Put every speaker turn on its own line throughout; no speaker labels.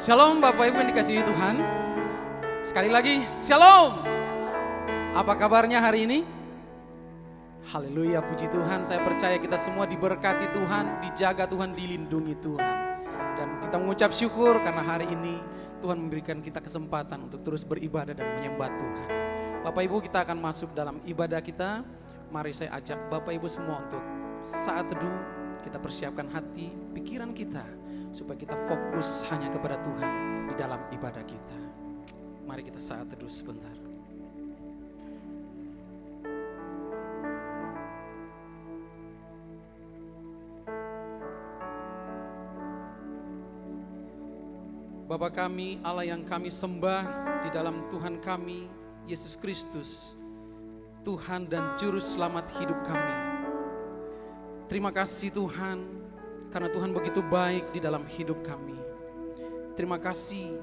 Shalom Bapak Ibu yang dikasihi Tuhan. Sekali lagi Shalom. Apa kabarnya hari ini? Haleluya, puji Tuhan. Saya percaya kita semua diberkati Tuhan, dijaga Tuhan, dilindungi Tuhan. Dan kita mengucap syukur karena hari ini Tuhan memberikan kita kesempatan untuk terus beribadah dan menyembah Tuhan. Bapak Ibu, kita akan masuk dalam ibadah kita. Mari saya ajak Bapak Ibu semua untuk saat teduh, kita persiapkan hati, pikiran kita, supaya kita fokus hanya kepada Tuhan di dalam ibadah kita. Mari kita saat teduh sebentar. Bapa kami, Allah yang kami sembah di dalam Tuhan kami, Yesus Kristus, Tuhan dan Juru Selamat hidup kami. Terima kasih Tuhan, karena Tuhan begitu baik di dalam hidup kami. Terima kasih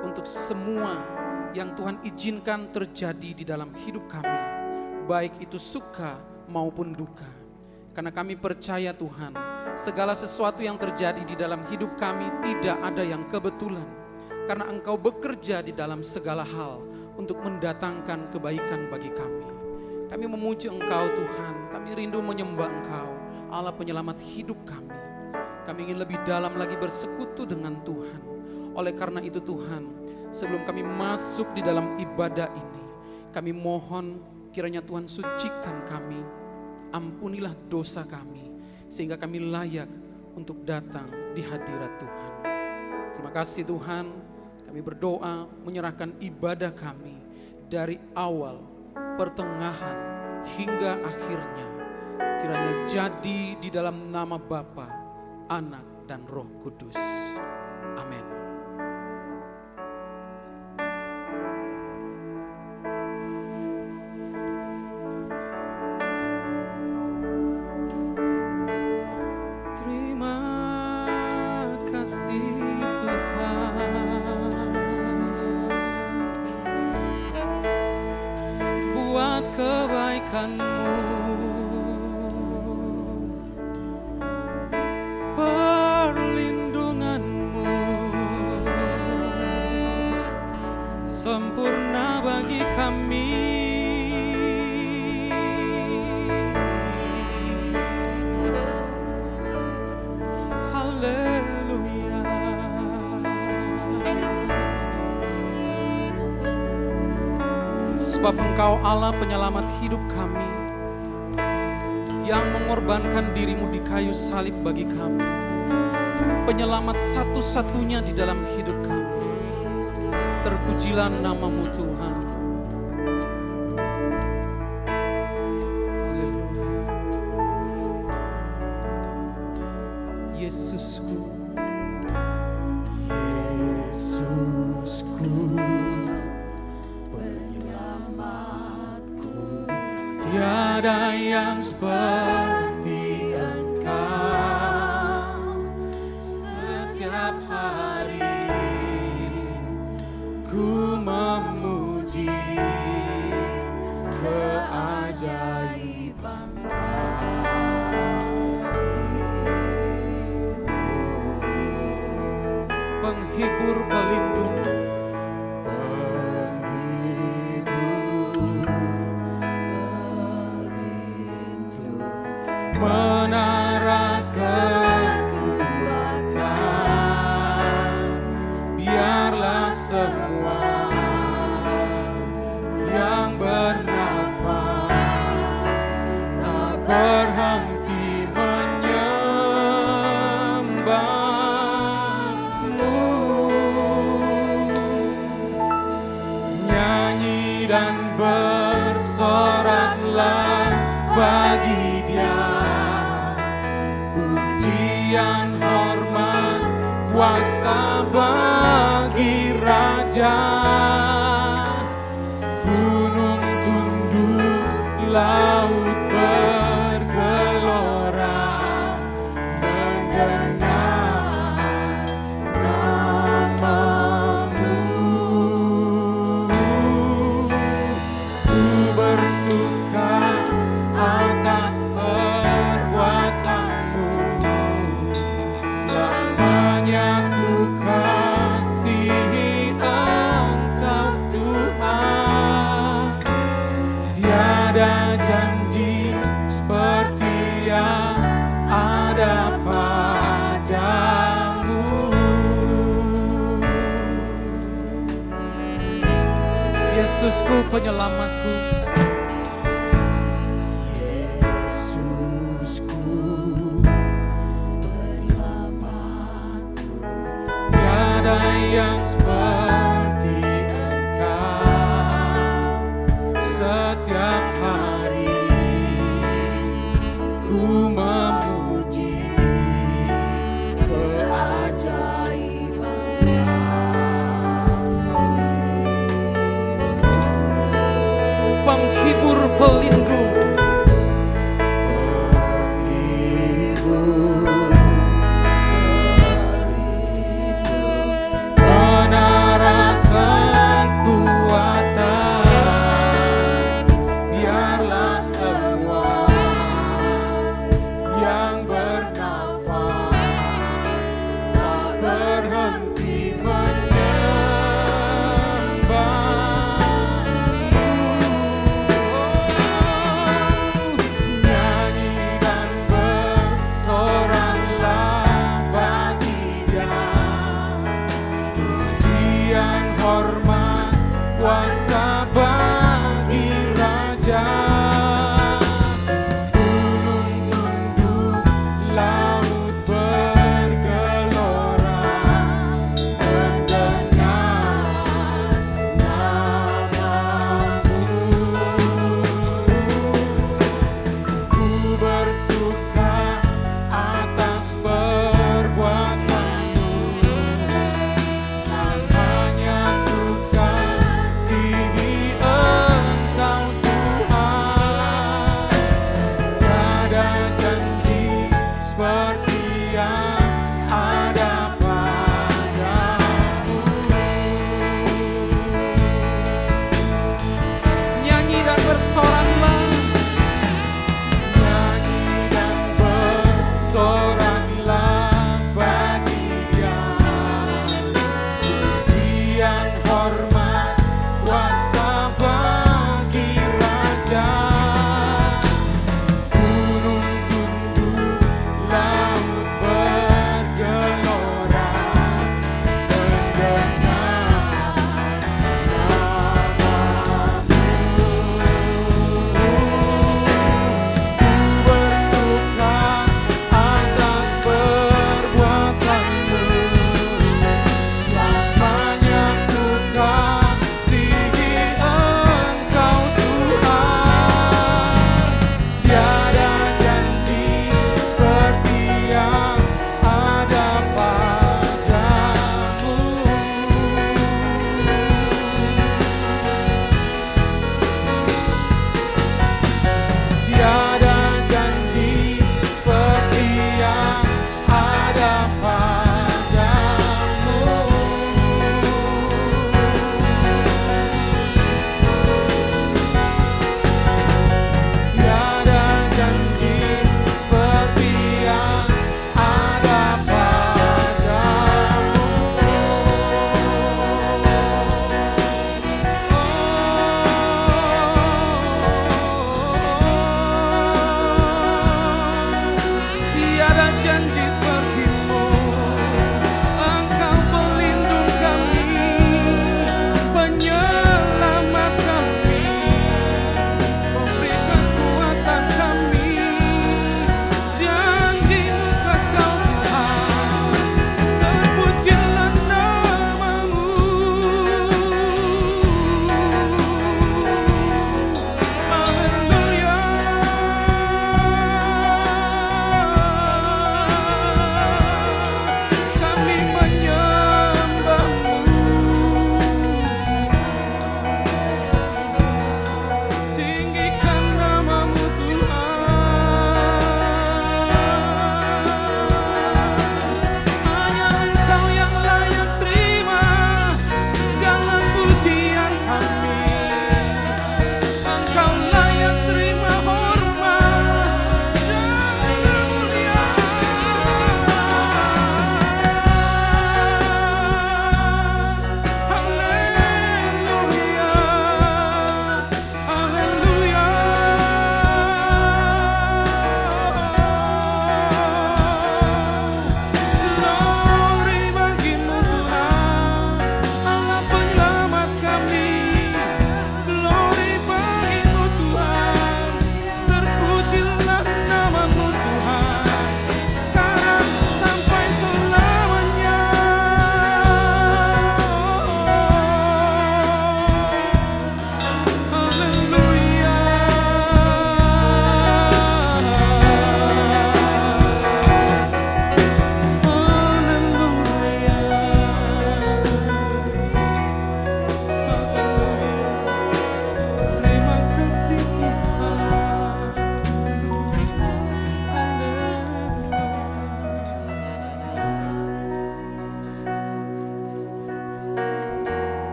untuk semua yang Tuhan izinkan terjadi di dalam hidup kami, baik itu suka maupun duka. Karena kami percaya Tuhan, segala sesuatu yang terjadi di dalam hidup kami tidak ada yang kebetulan. Karena Engkau bekerja di dalam segala hal untuk mendatangkan kebaikan bagi kami. Kami memuji Engkau Tuhan, kami rindu menyembah Engkau, Allah penyelamat hidup kami. Kami ingin lebih dalam lagi bersekutu dengan Tuhan. Oleh karena itu Tuhan, sebelum kami masuk di dalam ibadah ini, kami mohon kiranya Tuhan sucikan kami, ampunilah dosa kami, sehingga kami layak untuk datang di hadirat Tuhan. Terima kasih Tuhan, kami berdoa menyerahkan ibadah kami dari awal, pertengahan, hingga akhirnya. Kiranya jadi di dalam nama Bapa, Anak dan Roh Kudus. Amin. Terima kasih Tuhan buat kebaikan-Mu. Sempurna bagi kami. Haleluya. Sebab Engkau Allah penyelamat hidup kami, yang mengorbankan diri-Mu di kayu salib bagi kami, penyelamat satu-satunya di dalam hidup kami. Terpujilah nama-Mu Tuhan. Haleluya. Yesusku, Yesusku, penyelamatku, tiada yang seperti Engkau. Setiap hari ku memuji keajaiban kasih-Mu. Penghibur pelindung, menara kekuatan, biarlah semua yang bernafas tak berhenti menyembah-Mu. Nyanyi dan bersoraklah bagi Dia, pujian, hormat, kuasa bagi Raja. Gunung tunduk, laut bergelora, mendengar nama-Mu. Ku bersuka atas perbuatan-Mu, selamanya ku kasih. Yesusku penyelamatku.
Yesusku penyelamatku,
Tiada yang seperti Engkau. Setiap hari ku memuji keajaiban kasih.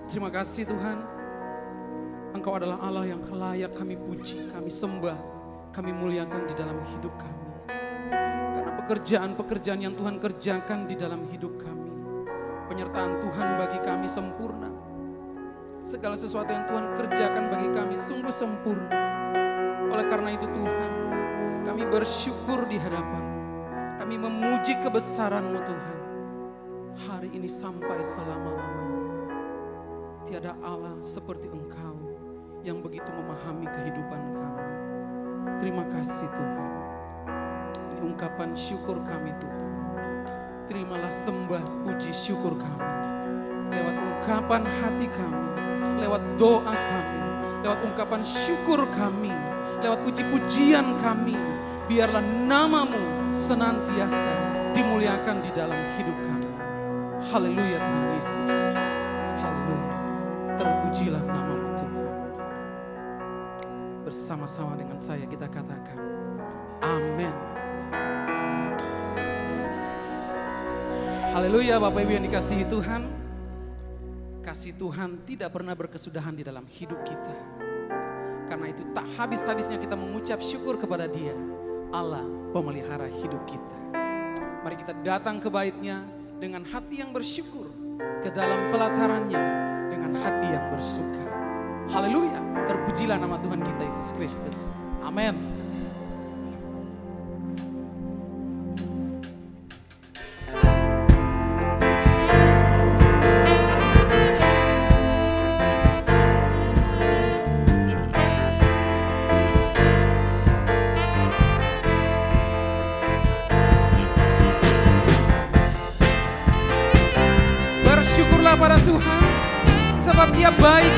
Terima kasih Tuhan, Engkau adalah Allah yang layak kami puji, kami sembah, kami muliakan di dalam hidup kami. Karena pekerjaan-pekerjaan yang Tuhan kerjakan di dalam hidup kami, penyertaan Tuhan bagi kami sempurna. Segala sesuatu yang Tuhan kerjakan bagi kami sungguh sempurna. Oleh karena itu Tuhan, kami bersyukur di hadapan-Mu. Kami memuji kebesaran-Mu Tuhan. Hari ini sampai selama-lamanya. Tiada Allah seperti Engkau yang begitu memahami kehidupan kami. Terima kasih Tuhan. Ini ungkapan syukur kami Tuhan. Terimalah sembah puji syukur kami. Lewat ungkapan hati kami, lewat doa kami, lewat ungkapan syukur kami, lewat puji-pujian kami. Biarlah nama-Mu senantiasa dimuliakan di dalam hidup kami. Haleluya Tuhan Yesus. Haleluya. Terpujilah nama-Mu Tuhan. Bersama-sama dengan saya kita katakan amin. Haleluya Bapak Ibu yang dikasihi Tuhan. Kasih Tuhan tidak pernah berkesudahan di dalam hidup kita. Karena itu tak habis-habisnya kita mengucap syukur kepada Dia, Allah pemelihara hidup kita. Mari kita datang ke bait-Nya dengan hati yang bersyukur, ke dalam pelataran-Nya dengan hati yang bersuka. Haleluya, terpujilah nama Tuhan kita Yesus Kristus. Amin. Bersyukurlah pada Tuhan, sebab Dia baik,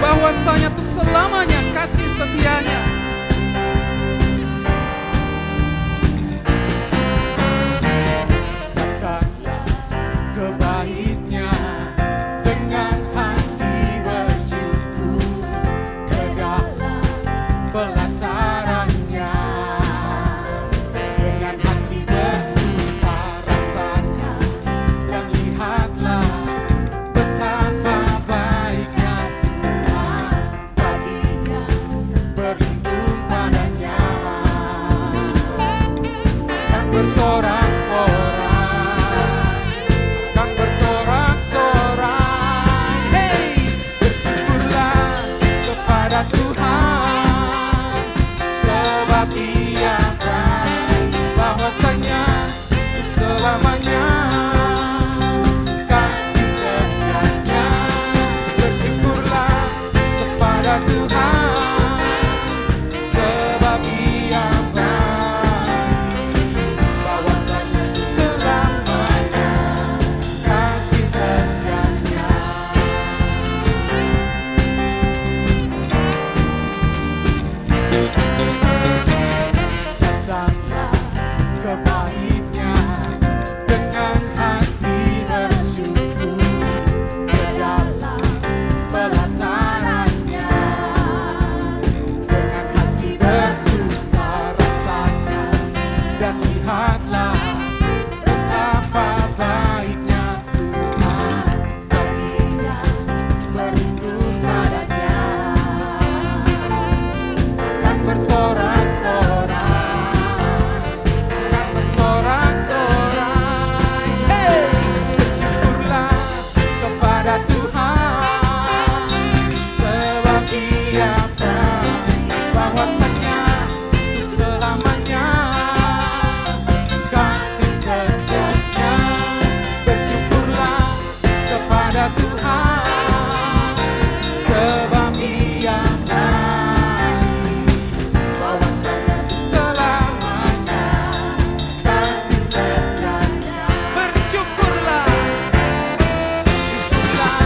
bahwasanya untuk selamanya kasih setianya.
Datanglah ke bait-Nya dengan hati bersyukur, ke dalam pelataran-Nya dengan hati bersuka. Rasakan dan lihatlah betapa baiknya Tuhan, baginya berlindung padanya. Kan bersorak-sorai, hey, bersyukurlah kepada Tuhan, sebab Ia baik, bahwasanya untuk selamanya kasih setianya. Bersyukurlah kepada Tuhan, sebab Ia baik, bahwasanya untuk selamanya kasih setianya. Datanglah ke bait-Nya dengan hati bersyukur, ke dalam pelataran-Nya dengan hati bersuka. Rasakan dan lihatlah betapa baiknya Tuhan, baginya berlindung padanya. Kan bersorak-sorai, hey, bersyukurlah kepada Tuhan, sebab Ia baik, bahwasanya untuk selamanya kasih setianya. Bersyukurlah kepada Tuhan, sebab Ia baik, bahwasanya untuk selamanya kasih setianya. Bersyukurlah, bersyukurlah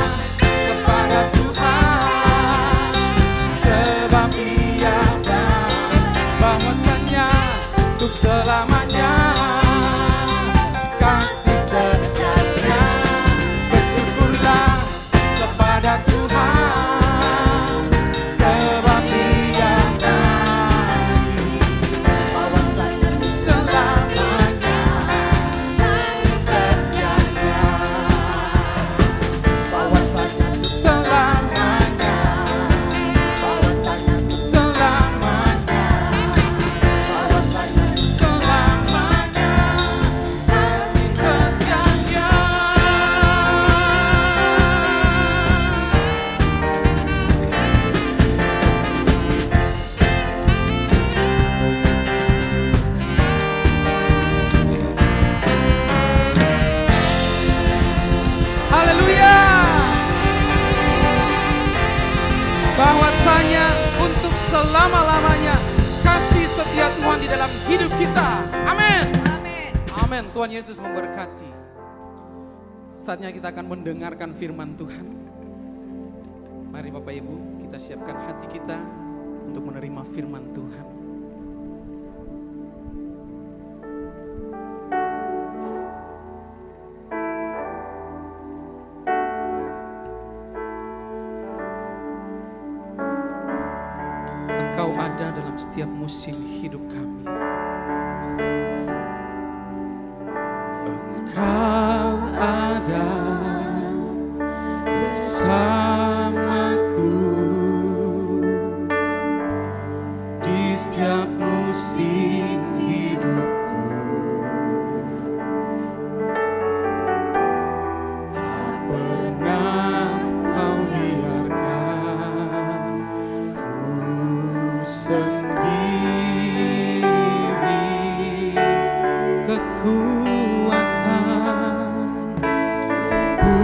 hidup kita. Amin.
Amin.
Amin. Tuhan Yesus memberkati. Saatnya kita akan mendengarkan firman Tuhan. Mari Bapak Ibu, kita siapkan hati kita untuk menerima firman Tuhan. Engkau ada dalam setiap musim hidup kami. Engkau ada bersamaku di setiap musim hidupku. Tak pernah kau biarkan ku sendiri. Kekuatan di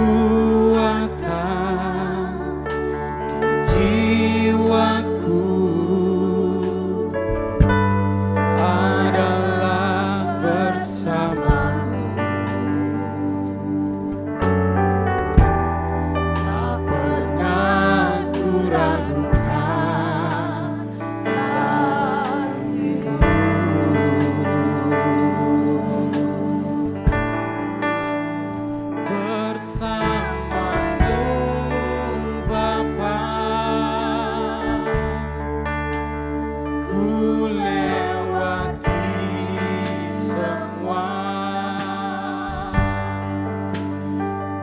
jiwaku adalah bersamamu. Tak pernah ku ragukan kasih-Mu. Bersamamu Bapa, ku lewati semua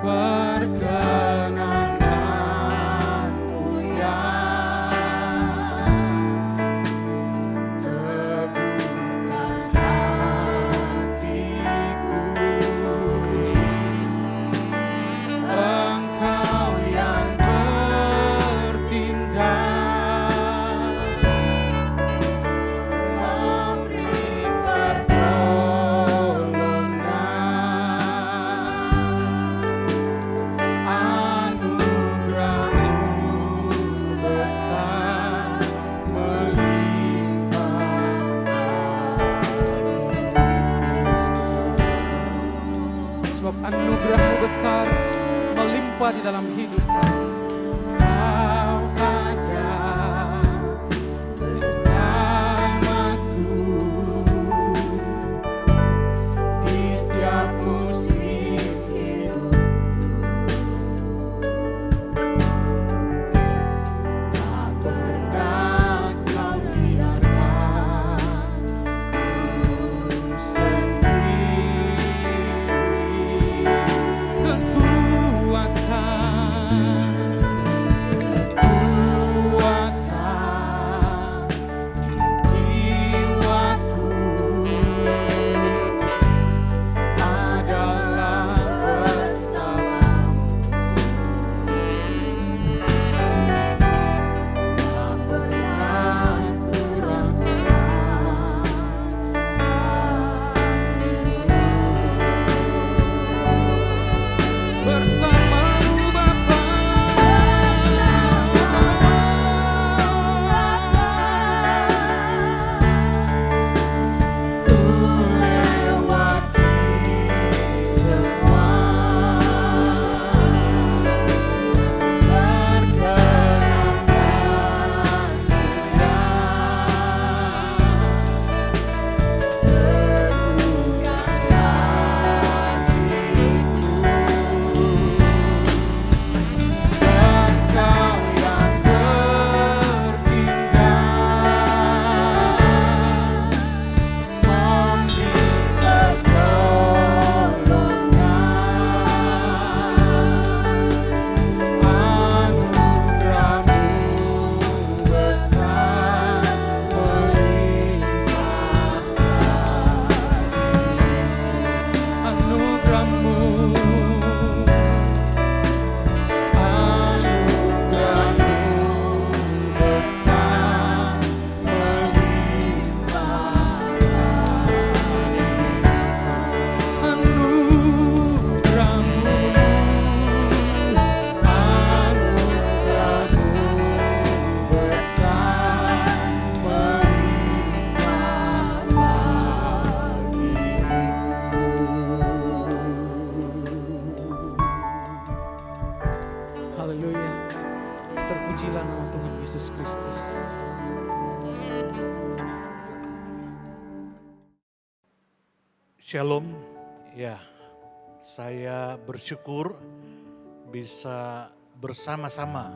perkenanan-Mu yang teguhkan hatiku. Engkau yang bertindak, memberi pertolongan, anugerah-Mu besar melimpah bagiku. Sebab anugerah-Mu besar melimpah di dalam hidup kami. Kau ada bersamaku di setiap musim hidupku. Tak pernah kau biarkan ku sendiri. Kekuatan Haleluya. Terpujilah nama Tuhan Yesus Kristus.
Shalom, ya, saya bersyukur bisa bersama-sama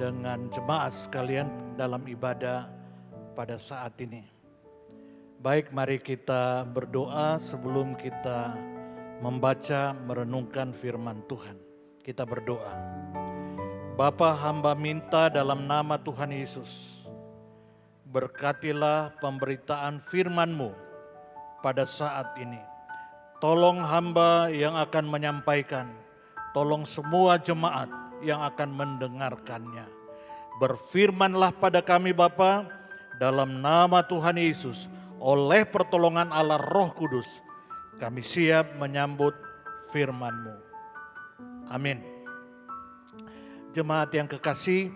dengan jemaat sekalian dalam ibadah pada saat ini. Baik, mari kita berdoa sebelum kita membaca merenungkan firman Tuhan. Kita berdoa. Bapa, hamba minta dalam nama Tuhan Yesus, berkatilah pemberitaan firman-Mu pada saat ini. Tolong hamba yang akan menyampaikan, tolong semua jemaat yang akan mendengarkannya. Berfirmanlah pada kami Bapa, dalam nama Tuhan Yesus, oleh pertolongan Allah Roh Kudus, kami siap menyambut firman-Mu. Amin. Jemaat yang kekasih,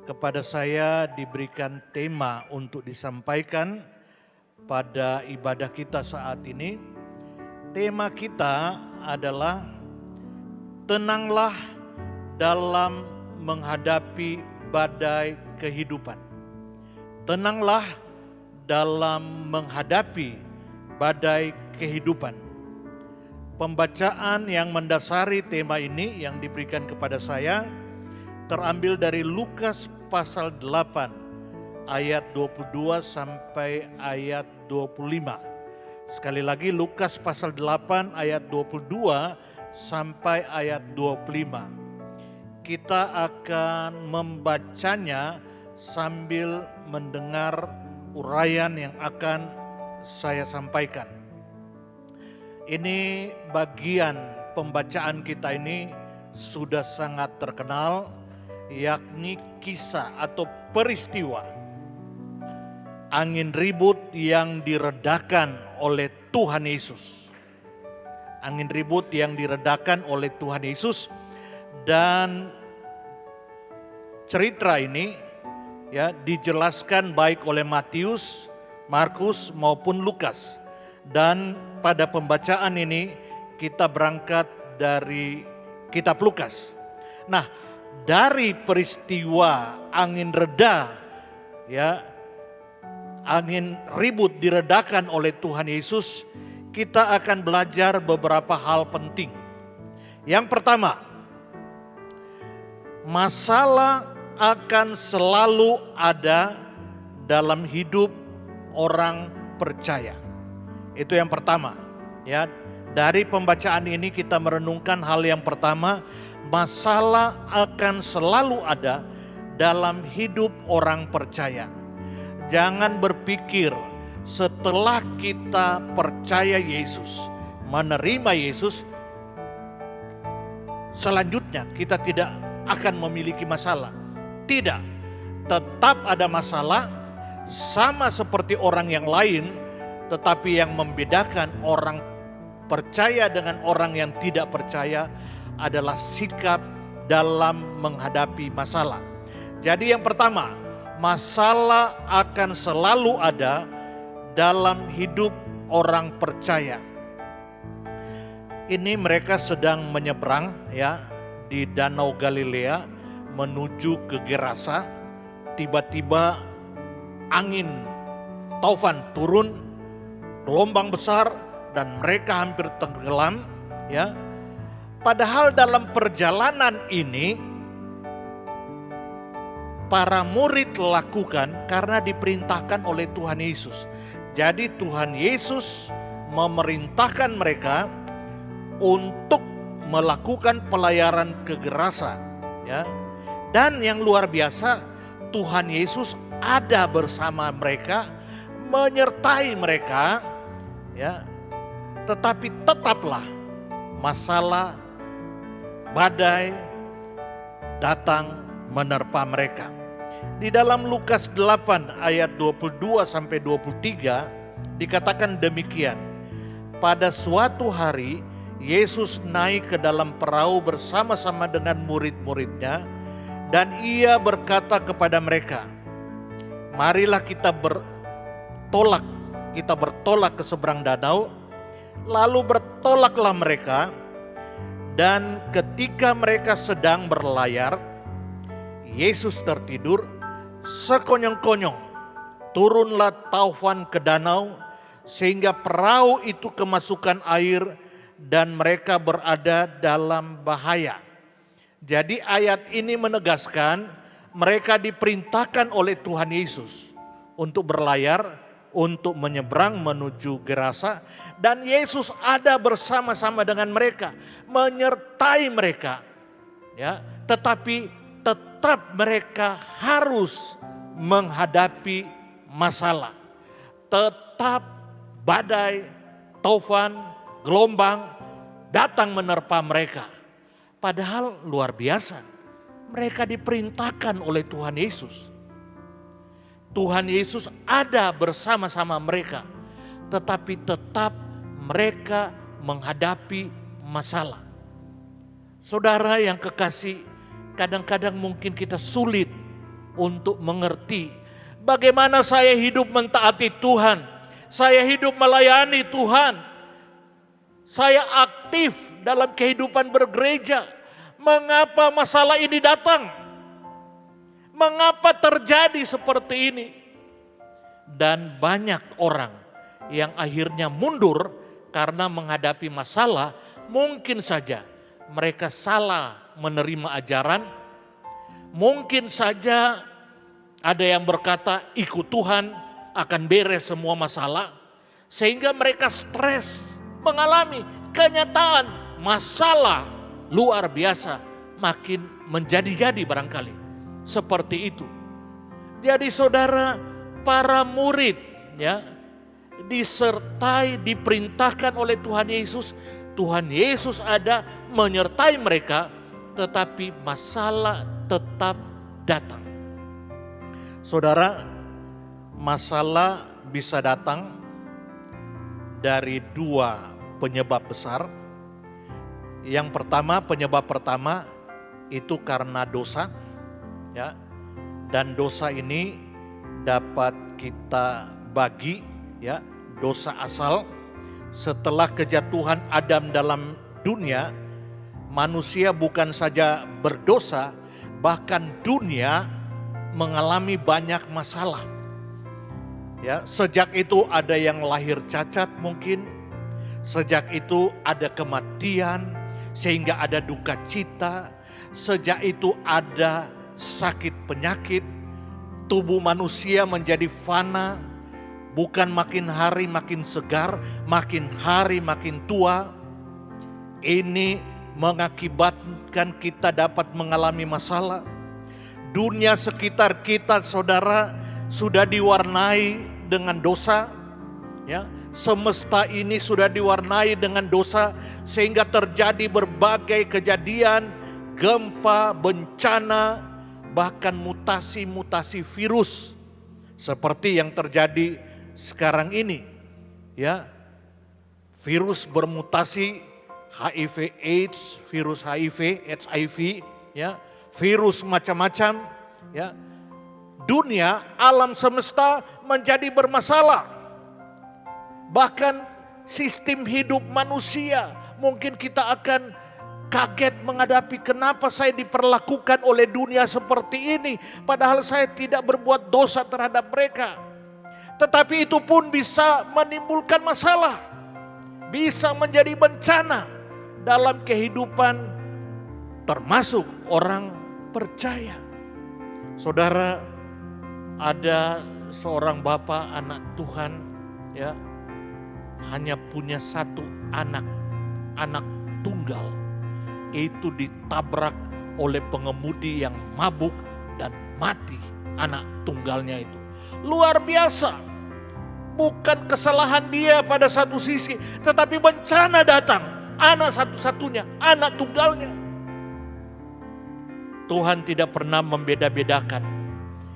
kepada saya diberikan tema untuk disampaikan pada ibadah kita saat ini. Tema kita adalah tenanglah dalam menghadapi badai kehidupan. Tenanglah dalam menghadapi badai kehidupan. Pembacaan yang mendasari tema ini yang diberikan kepada saya terambil dari Lukas pasal 8 ayat 22 sampai ayat 25. Sekali lagi Lukas pasal 8 ayat 22 sampai ayat 25. Kita akan membacanya sambil mendengar uraian yang akan saya sampaikan. Ini bagian pembacaan kita ini sudah sangat terkenal, yakni kisah atau peristiwa angin ribut yang diredakan oleh Tuhan Yesus. Angin ribut yang diredakan oleh Tuhan Yesus, dan cerita ini ya dijelaskan baik oleh Matius, Markus maupun Lukas. Dan pada pembacaan ini kita berangkat dari kitab Lukas. Nah, dari peristiwa angin reda ya, angin ribut diredakan oleh Tuhan Yesus, kita akan belajar beberapa hal penting. Yang pertama, masalah akan selalu ada dalam hidup orang percaya. Itu yang pertama. Ya, dari pembacaan ini kita merenungkan hal yang pertama, masalah akan selalu ada dalam hidup orang percaya. Jangan berpikir setelah kita percaya Yesus, menerima Yesus, selanjutnya kita tidak akan memiliki masalah. Tidak, tetap ada masalah sama seperti orang yang lain, tetapi yang membedakan orang percaya dengan orang yang tidak percaya adalah sikap dalam menghadapi masalah. Jadi yang pertama, masalah akan selalu ada dalam hidup orang percaya. Ini mereka sedang menyeberang ya di Danau Galilea menuju ke Gerasa. Tiba-tiba angin taufan turun, gelombang besar, dan mereka hampir tenggelam ya. Padahal dalam perjalanan ini para murid lakukan karena diperintahkan oleh Tuhan Yesus. Jadi Tuhan Yesus memerintahkan mereka untuk melakukan pelayaran ke Gerasa ya. Dan yang luar biasa, Tuhan Yesus ada bersama mereka, menyertai mereka ya. Tetapi tetaplah masalah badai datang menerpa mereka. Di dalam Lukas 8 ayat 22 sampai 23 dikatakan demikian. Pada suatu hari Yesus naik ke dalam perahu bersama-sama dengan murid-muridnya, dan ia berkata kepada mereka, marilah kita bertolak ke seberang danau. Lalu bertolaklah mereka. Dan ketika mereka sedang berlayar, Yesus tertidur, sekonyong-konyong turunlah taufan ke danau, sehingga perahu itu kemasukan air dan mereka berada dalam bahaya. Jadi ayat ini menegaskan mereka diperintahkan oleh Tuhan Yesus untuk berlayar, untuk menyeberang menuju Gerasa, dan Yesus ada bersama-sama dengan mereka, menyertai mereka. Ya, tetapi tetap mereka harus menghadapi masalah. Tetap badai, taufan, gelombang datang menerpa mereka. Padahal luar biasa, mereka diperintahkan oleh Tuhan Yesus. Tuhan Yesus ada bersama-sama mereka, tetapi tetap mereka menghadapi masalah. Saudara yang kekasih, kadang-kadang mungkin kita sulit untuk mengerti bagaimana saya hidup mentaati Tuhan, saya hidup melayani Tuhan, saya aktif dalam kehidupan bergereja. Mengapa masalah ini datang? Mengapa terjadi seperti ini? Dan banyak orang yang akhirnya mundur karena menghadapi masalah. Mungkin saja mereka salah menerima ajaran. Mungkin saja ada yang berkata ikut Tuhan akan beres semua masalah. Sehingga mereka stres, mengalami kenyataan masalah luar biasa, makin menjadi-jadi barangkali. Seperti itu. Jadi saudara, para murid ya disertai, diperintahkan oleh Tuhan Yesus. Tuhan Yesus ada menyertai mereka, tetapi masalah tetap datang. Saudara, masalah bisa datang dari dua penyebab besar. Yang pertama, penyebab pertama itu karena dosa. Ya, dan dosa ini dapat kita bagi, ya, dosa asal. Setelah kejatuhan Adam dalam dunia, manusia bukan saja berdosa, bahkan dunia mengalami banyak masalah. Ya, sejak itu ada yang lahir cacat mungkin, sejak itu ada kematian sehingga ada duka cita, sejak itu ada sakit penyakit, tubuh manusia menjadi fana, bukan makin hari makin segar, makin hari makin tua. Ini mengakibatkan kita dapat mengalami masalah. Dunia sekitar kita, saudara, sudah diwarnai dengan dosa. Ya, semesta ini sudah diwarnai dengan dosa, sehingga terjadi berbagai kejadian, gempa, bencana, bahkan mutasi-mutasi virus seperti yang terjadi sekarang ini. Ya, virus bermutasi, HIV AIDS, virus HIV, ya, virus macam-macam, ya. Dunia, alam semesta menjadi bermasalah. Bahkan sistem hidup manusia, mungkin kita akan kaget menghadapi kenapa saya diperlakukan oleh dunia seperti ini, padahal saya tidak berbuat dosa terhadap mereka. Tetapi itu pun bisa menimbulkan masalah, bisa menjadi bencana dalam kehidupan termasuk orang percaya. Saudara, ada seorang bapak anak Tuhan, ya, hanya punya satu anak tunggal. Itu ditabrak oleh pengemudi yang mabuk dan mati anak tunggalnya itu. Luar biasa. Bukan kesalahan dia pada satu sisi, tetapi bencana datang. Anak satu-satunya, anak tunggalnya. Tuhan tidak pernah membeda-bedakan.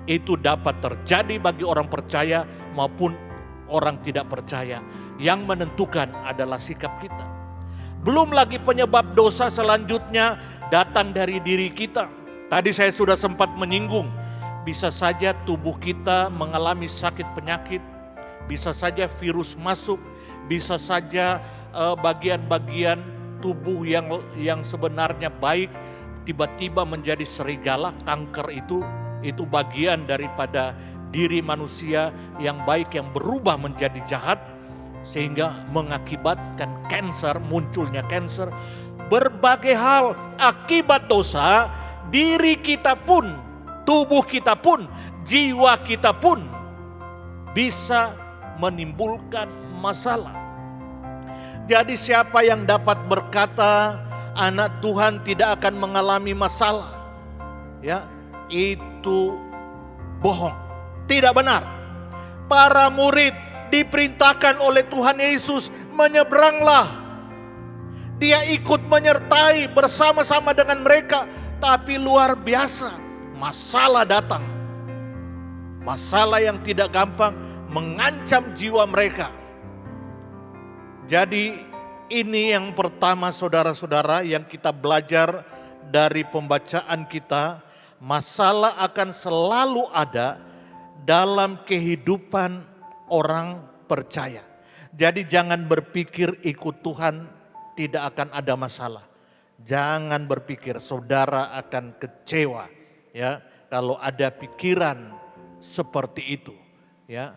Itu dapat terjadi bagi orang percaya maupun orang tidak percaya. Yang menentukan adalah sikap kita. Belum lagi penyebab dosa selanjutnya datang dari diri kita. Tadi saya sudah sempat menyinggung, bisa saja tubuh kita mengalami sakit penyakit, bisa saja virus masuk, bisa saja bagian-bagian tubuh yang sebenarnya baik tiba-tiba menjadi serigala. Kanker itu bagian daripada diri manusia yang baik yang berubah menjadi jahat, sehingga mengakibatkan kanker, munculnya kanker. Berbagai hal akibat dosa, diri kita pun, tubuh kita pun, jiwa kita pun bisa menimbulkan masalah. Jadi siapa yang dapat berkata anak Tuhan tidak akan mengalami masalah, ya, itu bohong, tidak benar. Para murid diperintahkan oleh Tuhan Yesus menyeberanglah. Dia ikut menyertai bersama-sama dengan mereka, tapi luar biasa, masalah datang. Masalah yang tidak gampang mengancam jiwa mereka. Jadi ini yang pertama saudara-saudara yang kita belajar dari pembacaan kita. Masalah akan selalu ada dalam kehidupan orang percaya. Jadi jangan berpikir ikut Tuhan tidak akan ada masalah. Jangan berpikir, saudara akan kecewa ya kalau ada pikiran seperti itu ya.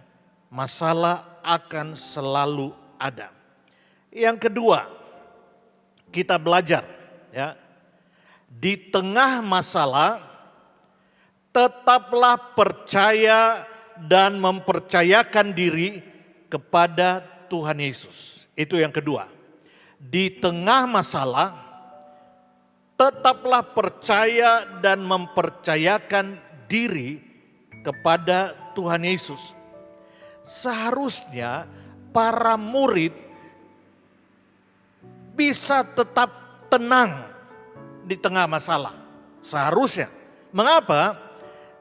Masalah akan selalu ada. Yang kedua, kita belajar ya, di tengah masalah tetaplah percaya dan mempercayakan diri kepada Tuhan Yesus. Itu yang kedua. Di tengah masalah tetaplah percaya dan mempercayakan diri kepada Tuhan Yesus. Seharusnya para murid bisa tetap tenang di tengah masalah. Seharusnya. Mengapa?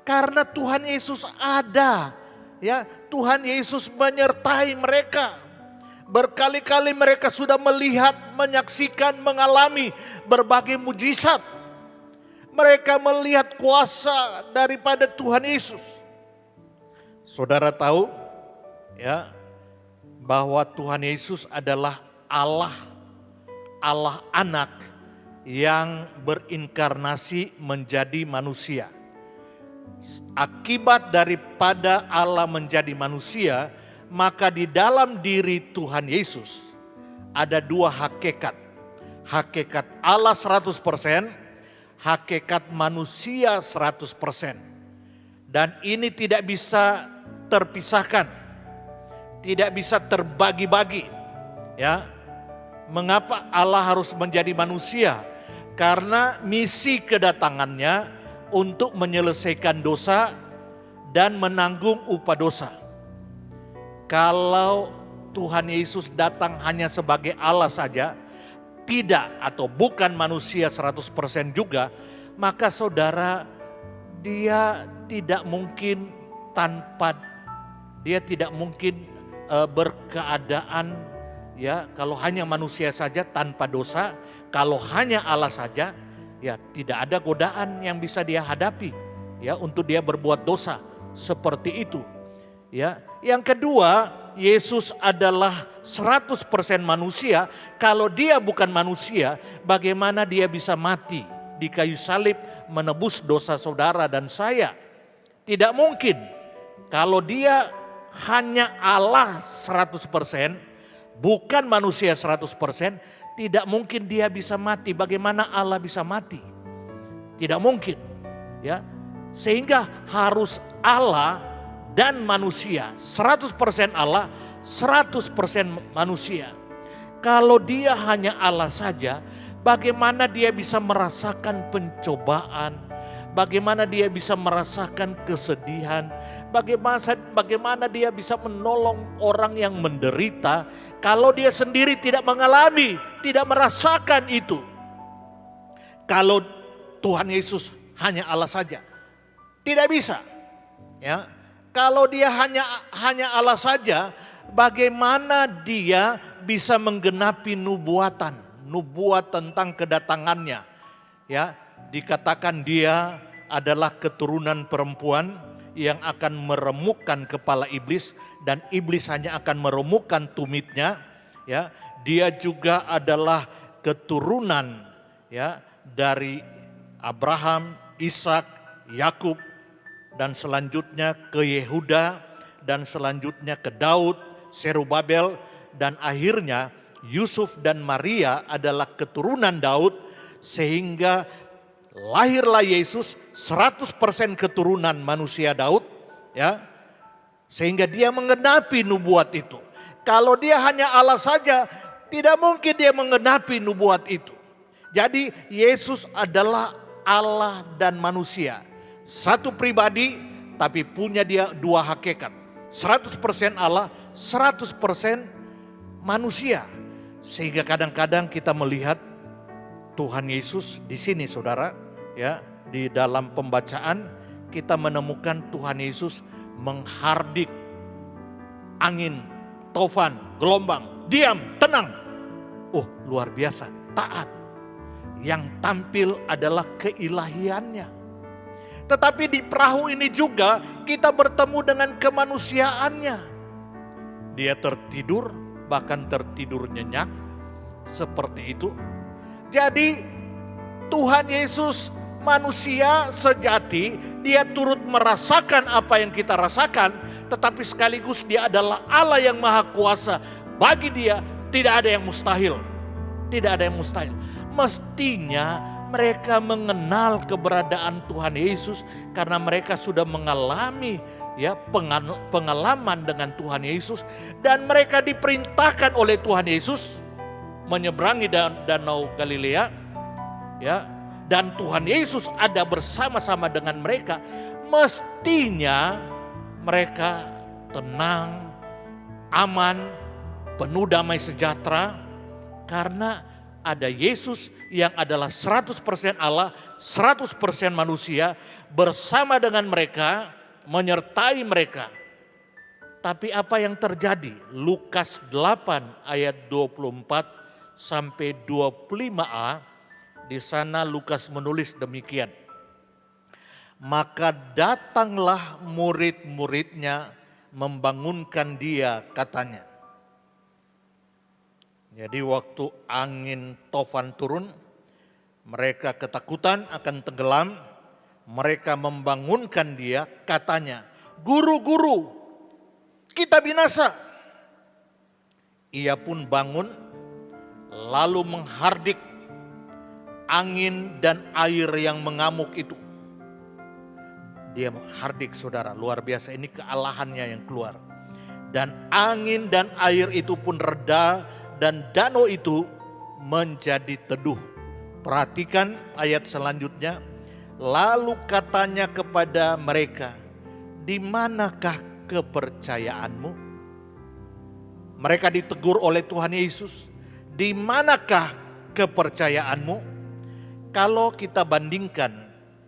Karena Tuhan Yesus ada. Ya, Tuhan Yesus menyertai mereka. Berkali-kali mereka sudah melihat, menyaksikan, mengalami berbagai mujizat. Mereka melihat kuasa daripada Tuhan Yesus. Saudara tahu ya bahwa Tuhan Yesus adalah Allah anak yang berinkarnasi menjadi manusia. Akibat daripada Allah menjadi manusia, maka di dalam diri Tuhan Yesus ada dua hakikat. Hakikat Allah 100%, hakikat manusia 100%. Dan ini tidak bisa terpisahkan, tidak bisa terbagi-bagi. Ya, mengapa Allah harus menjadi manusia? Karena misi kedatangannya untuk menyelesaikan dosa dan menanggung upah dosa. Kalau Tuhan Yesus datang hanya sebagai Allah saja, tidak atau bukan manusia 100% juga, maka saudara, dia tidak mungkin berkeadaan ya kalau hanya manusia saja tanpa dosa, kalau hanya Allah saja ya tidak ada godaan yang bisa dia hadapi ya untuk dia berbuat dosa seperti itu. Ya, yang kedua, Yesus adalah 100% manusia. Kalau dia bukan manusia, bagaimana dia bisa mati di kayu salib menebus dosa saudara dan saya? Tidak mungkin. Kalau dia hanya Allah 100%, bukan manusia 100%, tidak mungkin dia bisa mati. Bagaimana Allah bisa mati? Tidak mungkin. Ya, sehingga harus Allah dan manusia, 100% Allah, 100% manusia. Kalau dia hanya Allah saja, bagaimana dia bisa merasakan pencobaan, bagaimana dia bisa merasakan kesedihan, bagaimana dia bisa menolong orang yang menderita, kalau dia sendiri tidak mengalami, tidak merasakan itu. Kalau Tuhan Yesus hanya Allah saja, tidak bisa. Ya. Kalau dia hanya Allah saja, bagaimana dia bisa menggenapi nubuat tentang kedatangannya? Ya, dikatakan dia adalah keturunan perempuan yang akan meremukkan kepala iblis dan iblis hanya akan meremukkan tumitnya. Ya, dia juga adalah keturunan ya dari Abraham, Ishak, Yakub, dan selanjutnya ke Yehuda, dan selanjutnya ke Daud, Zerubabel, dan akhirnya Yusuf dan Maria adalah keturunan Daud, sehingga lahirlah Yesus 100% keturunan manusia Daud, ya. Sehingga dia menggenapi nubuat itu. Kalau dia hanya Allah saja, tidak mungkin dia menggenapi nubuat itu. Jadi Yesus adalah Allah dan manusia. Satu pribadi tapi punya dia dua hakikat. 100% Allah, 100% manusia. Sehingga kadang-kadang kita melihat Tuhan Yesus di sini saudara, ya, di dalam pembacaan kita menemukan Tuhan Yesus menghardik angin, tofan, gelombang, diam, tenang. Oh, luar biasa, taat. Yang tampil adalah keilahiannya. Tetapi di perahu ini juga kita bertemu dengan kemanusiaannya. Dia tertidur, bahkan tertidur nyenyak, seperti itu. Jadi Tuhan Yesus manusia sejati, dia turut merasakan apa yang kita rasakan, tetapi sekaligus dia adalah Allah yang maha kuasa. Bagi dia tidak ada yang mustahil. Tidak ada yang mustahil. Mestinya mereka mengenal keberadaan Tuhan Yesus karena mereka sudah mengalami ya pengalaman dengan Tuhan Yesus, dan mereka diperintahkan oleh Tuhan Yesus menyeberangi danau Galilea, ya, dan Tuhan Yesus ada bersama-sama dengan mereka. Mestinya mereka tenang, aman, penuh damai sejahtera karena ada Yesus yang adalah 100% Allah, 100% manusia bersama dengan mereka, menyertai mereka. Tapi apa yang terjadi? Lukas 8 ayat 24 sampai 25a, di sana Lukas menulis demikian. Maka datanglah murid-muridnya membangunkan dia, katanya. Jadi waktu angin tofan turun, mereka ketakutan akan tenggelam. Mereka membangunkan dia, katanya, "Guru, guru, kita binasa." Ia pun bangun, lalu menghardik angin dan air yang mengamuk itu. Dia menghardik, saudara, luar biasa, ini kealahannya yang keluar. Dan angin dan air itu pun reda, dan danau itu menjadi teduh. Perhatikan ayat selanjutnya. Lalu katanya kepada mereka, "Di manakah kepercayaanmu?" Mereka ditegur oleh Tuhan Yesus. Di manakah kepercayaanmu? Kalau kita bandingkan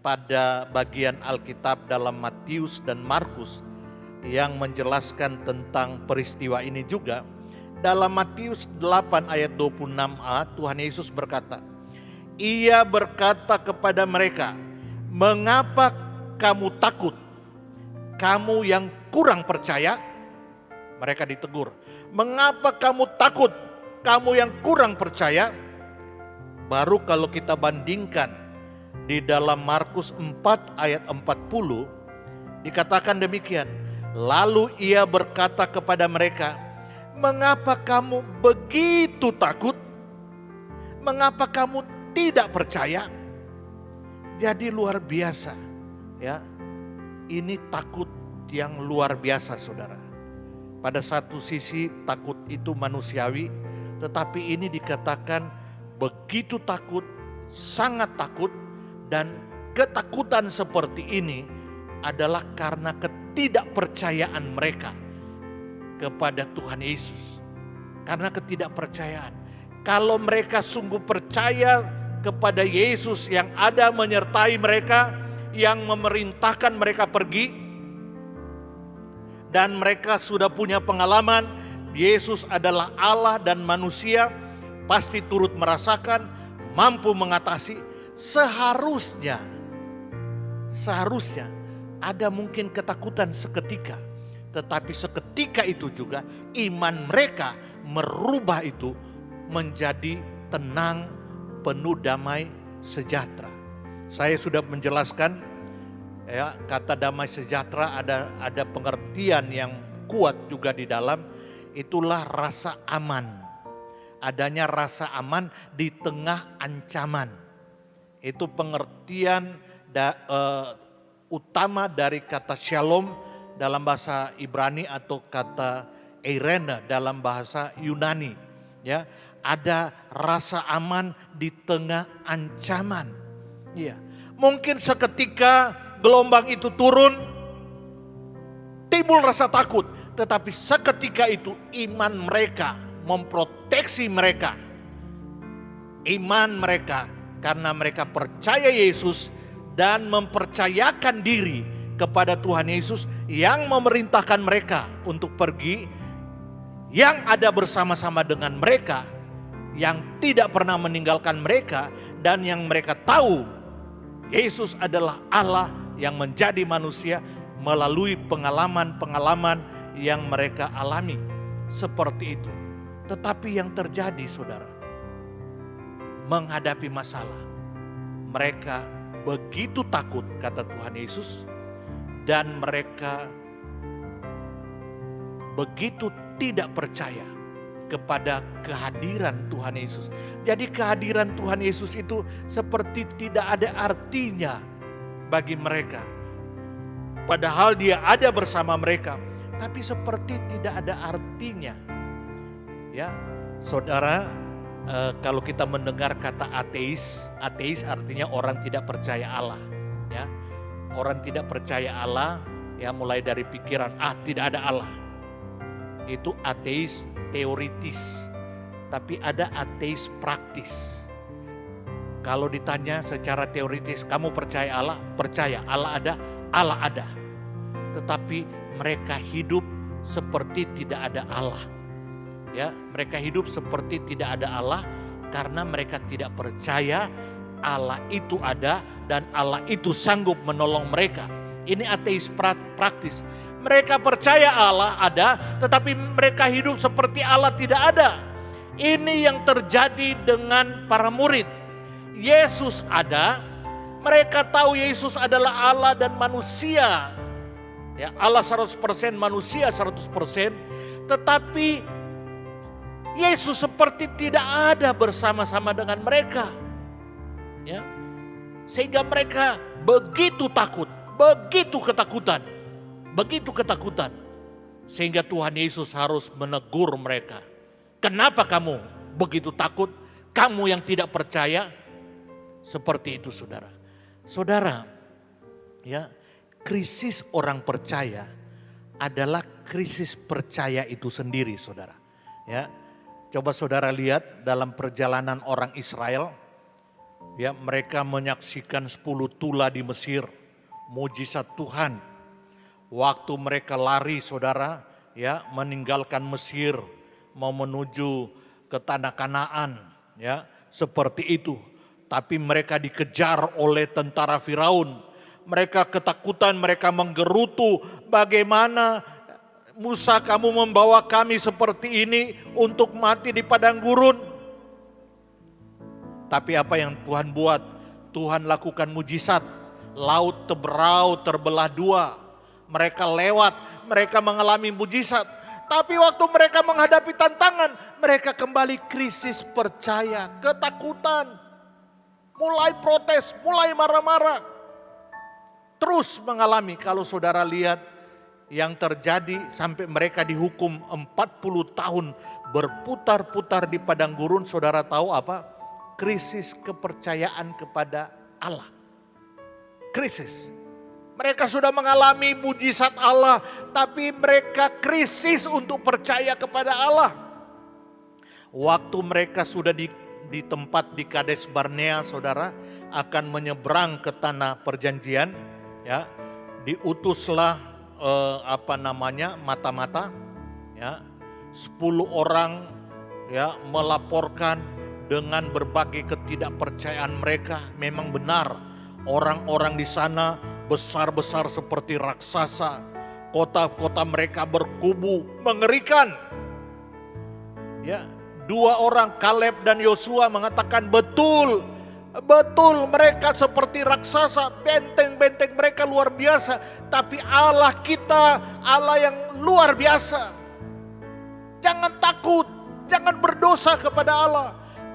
pada bagian Alkitab dalam Matius dan Markus yang menjelaskan tentang peristiwa ini juga, dalam Matius 8 ayat 26a Tuhan Yesus berkata, Ia berkata kepada mereka, "Mengapa kamu takut? Kamu yang kurang percaya?" Mereka ditegur, "Mengapa kamu takut? Kamu yang kurang percaya?" Baru kalau kita bandingkan di dalam Markus 4 ayat 40 dikatakan demikian. Lalu ia berkata kepada mereka, "Mengapa kamu begitu takut? Mengapa kamu tidak percaya?" Jadi luar biasa, ya. Ini takut yang luar biasa, saudara. Pada satu sisi takut itu manusiawi, tetapi ini dikatakan begitu takut, sangat takut, dan ketakutan seperti ini adalah karena ketidakpercayaan mereka kepada Tuhan Yesus. Karena ketidakpercayaan. Kalau mereka sungguh percaya kepada Yesus yang ada menyertai mereka, yang memerintahkan mereka pergi, dan mereka sudah punya pengalaman Yesus adalah Allah dan manusia, pasti turut merasakan, mampu mengatasi. Seharusnya ada mungkin ketakutan seketika, tetapi seketika itu juga iman mereka merubah itu menjadi tenang, penuh damai sejahtera. Saya sudah menjelaskan ya, kata damai sejahtera ada pengertian yang kuat juga di dalam, itulah rasa aman. Adanya rasa aman di tengah ancaman. Itu pengertian utama dari kata shalom dalam bahasa Ibrani atau kata eirene dalam bahasa Yunani. Ya, ada rasa aman di tengah ancaman. Ya, mungkin seketika gelombang itu turun, timbul rasa takut, tetapi seketika itu iman mereka memproteksi mereka. Iman mereka karena mereka percaya Yesus dan mempercayakan diri kepada Tuhan Yesus yang memerintahkan mereka untuk pergi, yang ada bersama-sama dengan mereka, yang tidak pernah meninggalkan mereka, dan yang mereka tahu Yesus adalah Allah yang menjadi manusia melalui pengalaman-pengalaman yang mereka alami. Seperti itu. Tetapi yang terjadi, saudara, menghadapi masalah, mereka begitu takut, kata Tuhan Yesus, dan mereka begitu tidak percaya kepada kehadiran Tuhan Yesus. Jadi kehadiran Tuhan Yesus itu seperti tidak ada artinya bagi mereka. Padahal dia ada bersama mereka, tapi seperti tidak ada artinya. Ya, saudara, kalau kita mendengar kata ateis, ateis artinya orang tidak percaya Allah. Ya, orang tidak percaya Allah, ya mulai dari pikiran tidak ada Allah. Itu ateis teoritis, tapi ada ateis praktis. Kalau ditanya secara teoritis, kamu percaya Allah? Percaya Allah ada, Allah ada. Tetapi mereka hidup seperti tidak ada Allah. Ya, mereka hidup seperti tidak ada Allah karena mereka tidak percaya Allah itu ada dan Allah itu sanggup menolong mereka. Ini ateis praktis. Mereka percaya Allah ada, tetapi mereka hidup seperti Allah tidak ada. Ini yang terjadi dengan para murid. Yesus ada, mereka tahu Yesus adalah Allah dan manusia. Ya, Allah 100%, manusia 100%. Tetapi Yesus seperti tidak ada bersama-sama dengan mereka. Ya, sehingga mereka begitu takut, begitu ketakutan. Begitu ketakutan, sehingga Tuhan Yesus harus menegur mereka. Kenapa kamu begitu takut? Kamu yang tidak percaya? Seperti itu, saudara. Saudara, ya, krisis orang percaya adalah krisis percaya itu sendiri, saudara. Ya, coba saudara lihat dalam perjalanan orang Israel, ya, mereka menyaksikan 10 tula di Mesir, mujizat Tuhan. Waktu mereka lari, saudara, ya, meninggalkan Mesir, mau menuju ke tanah Kanaan, ya, seperti itu. Tapi mereka dikejar oleh tentara Firaun. Mereka ketakutan, mereka menggerutu, bagaimana Musa kamu membawa kami seperti ini untuk mati di padang gurun? Tapi apa yang Tuhan buat? Tuhan lakukan mujizat. Laut terberau, terbelah dua. Mereka lewat, mereka mengalami mujizat. Tapi waktu mereka menghadapi tantangan, mereka kembali krisis percaya, ketakutan. Mulai protes, mulai marah-marah. Terus mengalami, kalau saudara lihat yang terjadi sampai mereka dihukum 40 tahun berputar-putar di padang gurun, saudara tahu apa? Krisis kepercayaan kepada Allah. Krisis. Mereka sudah mengalami mujizat Allah, tapi mereka krisis untuk percaya kepada Allah. Waktu mereka sudah di tempat di Kades Barnea, saudara, akan menyeberang ke tanah perjanjian, ya, diutuslah mata-mata, ya, 10 orang, ya, melaporkan dengan berbagai ketidakpercayaan mereka. Memang benar, orang-orang di sana besar-besar seperti raksasa, kota-kota mereka berkubu, mengerikan. Ya, Dua orang, Kaleb dan Yosua, mengatakan betul, betul mereka seperti raksasa, benteng-benteng mereka luar biasa. Tapi Allah kita, Allah yang luar biasa. Jangan takut, jangan berdosa kepada Allah.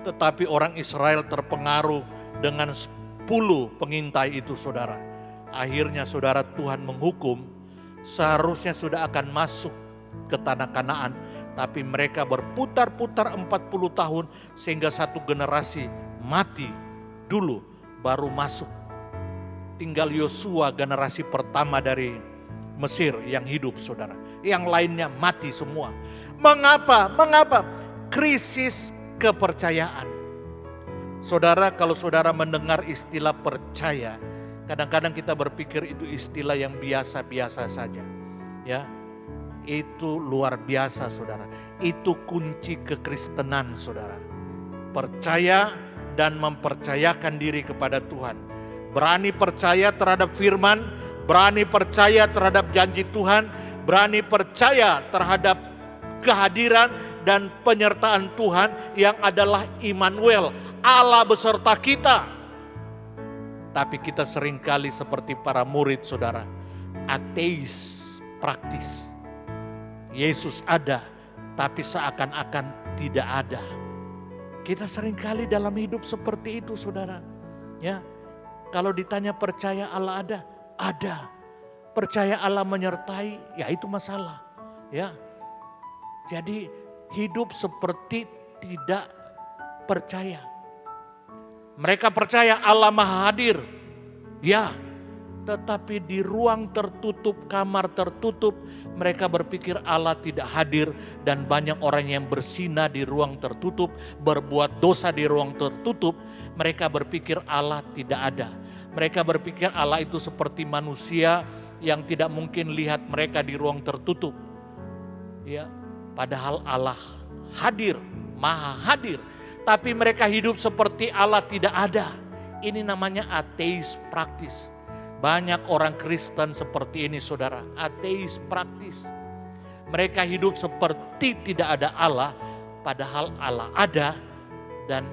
Tetapi orang Israel terpengaruh dengan 10 pengintai itu, saudara. Akhirnya saudara, Tuhan menghukum, seharusnya sudah akan masuk ke tanah Kanaan, tapi mereka berputar-putar 40 tahun sehingga satu generasi mati dulu baru masuk. Tinggal Yosua generasi pertama dari Mesir yang hidup, saudara. Yang lainnya mati semua. Mengapa? Mengapa? Krisis kepercayaan. Saudara, kalau saudara mendengar istilah percaya, kadang-kadang kita berpikir itu istilah yang biasa-biasa saja. Ya, itu luar biasa, saudara. Itu kunci kekristenan, saudara. Percaya dan mempercayakan diri kepada Tuhan. Berani percaya terhadap firman, berani percaya terhadap janji Tuhan, berani percaya terhadap kehadiran dan penyertaan Tuhan yang adalah Immanuel, Allah beserta kita. Tapi kita seringkali seperti para murid, saudara, ateis praktis. Yesus ada, tapi seakan-akan tidak ada. Kita seringkali dalam hidup seperti itu, saudara. Ya, kalau ditanya percaya Allah ada, ada. Percaya Allah menyertai, ya itu masalah. Ya, jadi hidup seperti tidak percaya. Mereka percaya Allah Maha Hadir. Ya, tetapi di ruang tertutup, kamar tertutup, mereka berpikir Allah tidak hadir. Dan banyak orang yang berzina di ruang tertutup, berbuat dosa di ruang tertutup. Mereka berpikir Allah tidak ada. Mereka berpikir Allah itu seperti manusia yang tidak mungkin lihat mereka di ruang tertutup. Ya, padahal Allah hadir, Maha Hadir. Tapi mereka hidup seperti Allah tidak ada. Ini namanya ateis praktis. Banyak orang Kristen seperti ini, saudara. Ateis praktis. Mereka hidup seperti tidak ada Allah, padahal Allah ada. Dan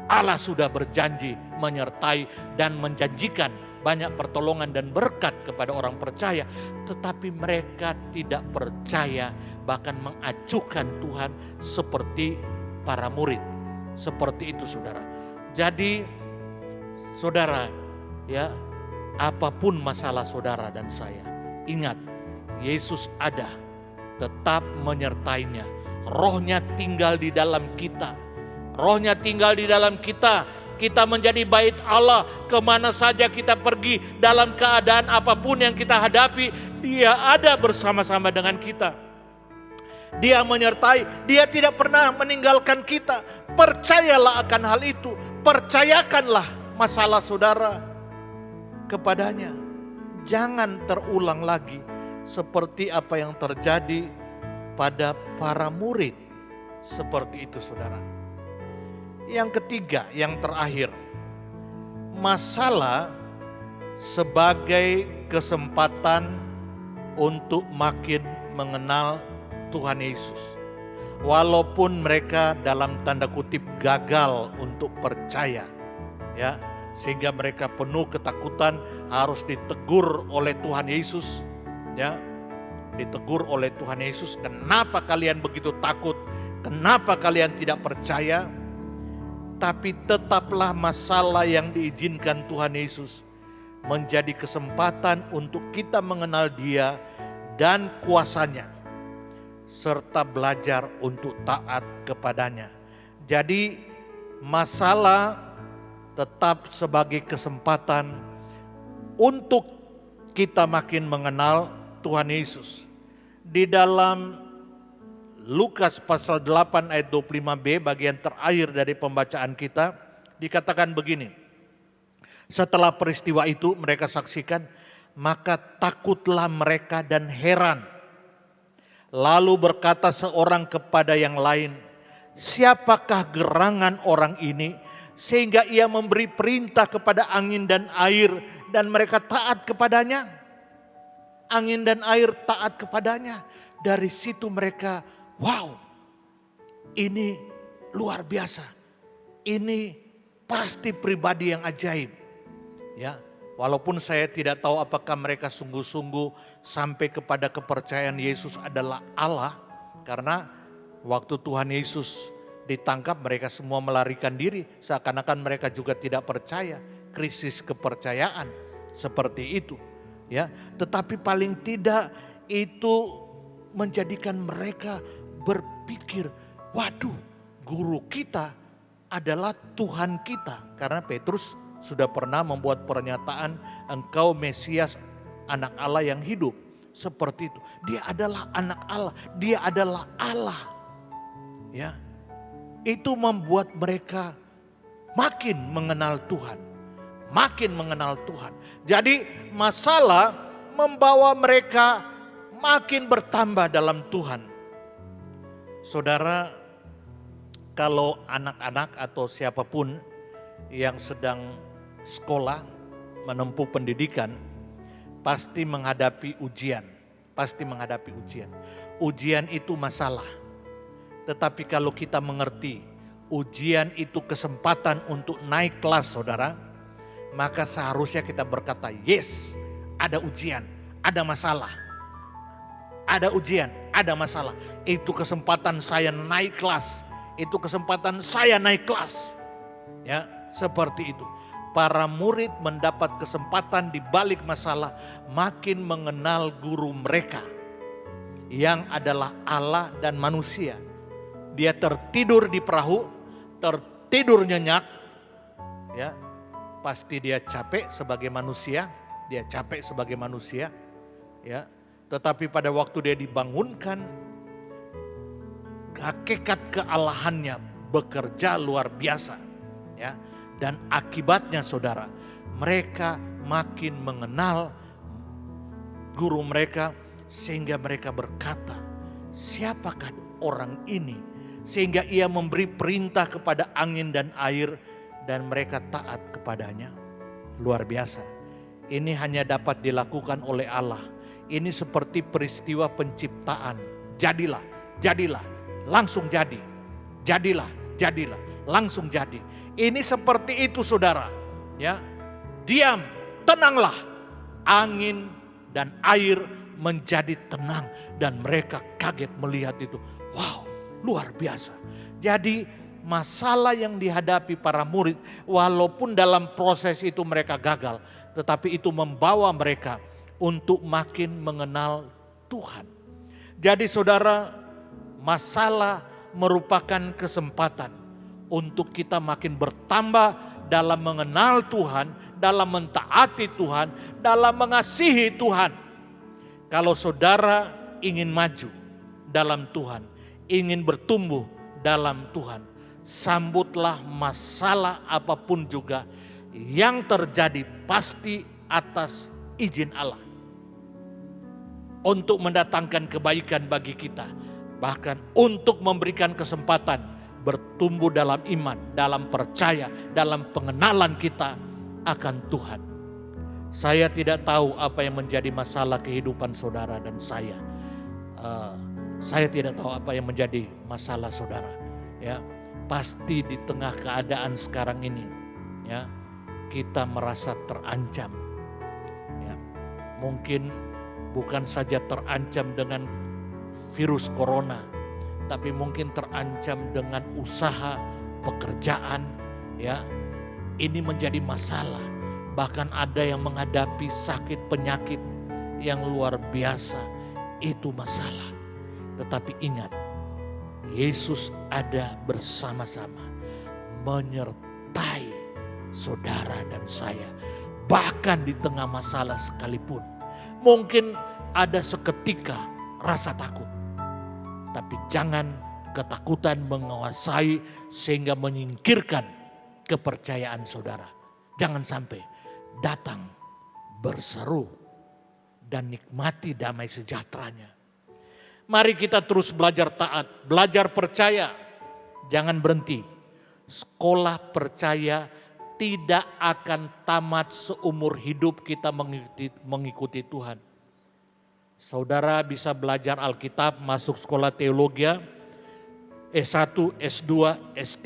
Allah sudah berjanji menyertai dan menjanjikan banyak pertolongan dan berkat kepada orang percaya. Tetapi mereka tidak percaya, bahkan mengacuhkan Tuhan seperti para murid. Seperti itu, saudara. Jadi saudara, ya, apapun masalah saudara dan saya, ingat, Yesus ada, tetap menyertainya. Rohnya tinggal di dalam kita. Rohnya tinggal di dalam kita. Kita menjadi bait Allah. Kemana saja kita pergi, dalam keadaan apapun yang kita hadapi, Dia ada bersama-sama dengan kita. Dia menyertai, Dia tidak pernah meninggalkan kita. Percayalah akan hal itu. Percayakanlah masalah saudara kepadanya. Jangan terulang lagi seperti apa yang terjadi pada para murid. Seperti itu, saudara. Yang ketiga, yang terakhir, masalah sebagai kesempatan untuk makin mengenal Tuhan Yesus. Walaupun mereka dalam tanda kutip gagal untuk percaya, ya, sehingga mereka penuh ketakutan, harus ditegur oleh Tuhan Yesus, ya, ditegur oleh Tuhan Yesus. Kenapa kalian begitu takut? Kenapa kalian tidak percaya? Tapi tetaplah masalah yang diizinkan Tuhan Yesus menjadi kesempatan untuk kita mengenal Dia dan kuasanya, serta belajar untuk taat kepadanya. Jadi masalah tetap sebagai kesempatan untuk kita makin mengenal Tuhan Yesus. Di dalam Lukas pasal 8 ayat 25b, bagian terakhir dari pembacaan kita, dikatakan begini. Setelah peristiwa itu mereka saksikan, maka takutlah mereka dan heran. Lalu berkata seorang kepada yang lain, siapakah gerangan orang ini sehingga ia memberi perintah kepada angin dan air dan mereka taat kepadanya? Angin dan air taat kepadanya. Dari situ mereka, wow, Ini luar biasa. Ini pasti pribadi yang ajaib. Ya, walaupun saya tidak tahu apakah mereka sungguh-sungguh sampai kepada kepercayaan Yesus adalah Allah, karena waktu Tuhan Yesus ditangkap mereka semua melarikan diri, seakan-akan mereka juga tidak percaya, krisis kepercayaan seperti itu. Ya, tetapi paling tidak itu menjadikan mereka berpikir, waduh, guru kita adalah Tuhan kita. Karena Petrus sudah pernah membuat pernyataan, engkau Mesias, anak Allah yang hidup. Seperti itu. Dia adalah anak Allah, dia adalah Allah. Ya. Itu membuat mereka makin mengenal Tuhan. Makin mengenal Tuhan. Jadi masalah membawa mereka makin bertambah dalam Tuhan. Saudara, kalau anak-anak atau siapapun yang sedang sekolah, menempuh pendidikan, pasti menghadapi ujian. Pasti menghadapi ujian. Ujian itu masalah. Tetapi kalau kita mengerti, ujian itu kesempatan untuk naik kelas, saudara, maka seharusnya kita berkata, yes, ada ujian, ada masalah. Ada ujian, ada masalah. Itu kesempatan saya naik kelas. Itu kesempatan saya naik kelas. Ya, seperti itu. Para murid mendapat kesempatan di balik masalah makin mengenal guru mereka yang adalah Allah dan manusia. Dia tertidur di perahu, tertidur nyenyak. Ya, pasti dia capek sebagai manusia, dia capek sebagai manusia. Ya, tetapi pada waktu dia dibangunkan, hakikat kealahannya bekerja luar biasa, ya. Dan akibatnya, saudara, mereka makin mengenal guru mereka sehingga mereka berkata, siapakah orang ini sehingga ia memberi perintah kepada angin dan air dan mereka taat kepadanya. Luar biasa. Ini hanya dapat dilakukan oleh Allah. Ini seperti peristiwa penciptaan. Jadilah, jadilah. Langsung jadi, jadilah, jadilah, langsung jadi. Ini seperti itu, saudara. Ya, diam, tenanglah. Angin dan air menjadi tenang dan mereka kaget melihat itu. Wow, luar biasa. Jadi masalah yang dihadapi para murid, walaupun dalam proses itu mereka gagal, tetapi itu membawa mereka untuk makin mengenal Tuhan. Jadi saudara, masalah merupakan kesempatan untuk kita makin bertambah dalam mengenal Tuhan, dalam mentaati Tuhan, dalam mengasihi Tuhan. Kalau saudara ingin maju dalam Tuhan, ingin bertumbuh dalam Tuhan, sambutlah masalah apapun juga yang terjadi pasti atas izin Allah. Untuk mendatangkan kebaikan bagi kita. Bahkan untuk memberikan kesempatan bertumbuh dalam iman, dalam percaya, dalam pengenalan kita akan Tuhan. Saya tidak tahu apa yang menjadi masalah kehidupan saudara dan saya. Saya tidak tahu apa yang menjadi masalah saudara. Ya, pasti di tengah keadaan sekarang ini, ya, kita merasa terancam. Ya, mungkin bukan saja terancam dengan virus corona, tapi mungkin terancam dengan usaha, pekerjaan, ya. Ini menjadi masalah. Bahkan ada yang menghadapi sakit penyakit yang luar biasa. Itu masalah. Tetapi ingat, Yesus ada bersama-sama, menyertai saudara dan saya. Bahkan di tengah masalah sekalipun. Mungkin ada seketika rasa takut. Tapi jangan ketakutan menguasai sehingga menyingkirkan kepercayaan saudara. Jangan sampai datang berseru dan nikmati damai sejahteranya. Mari kita terus belajar taat, belajar percaya. Jangan berhenti. Sekolah percaya tidak akan tamat seumur hidup kita mengikuti Tuhan. Saudara bisa belajar Alkitab, masuk sekolah teologi, S1, S2, S3.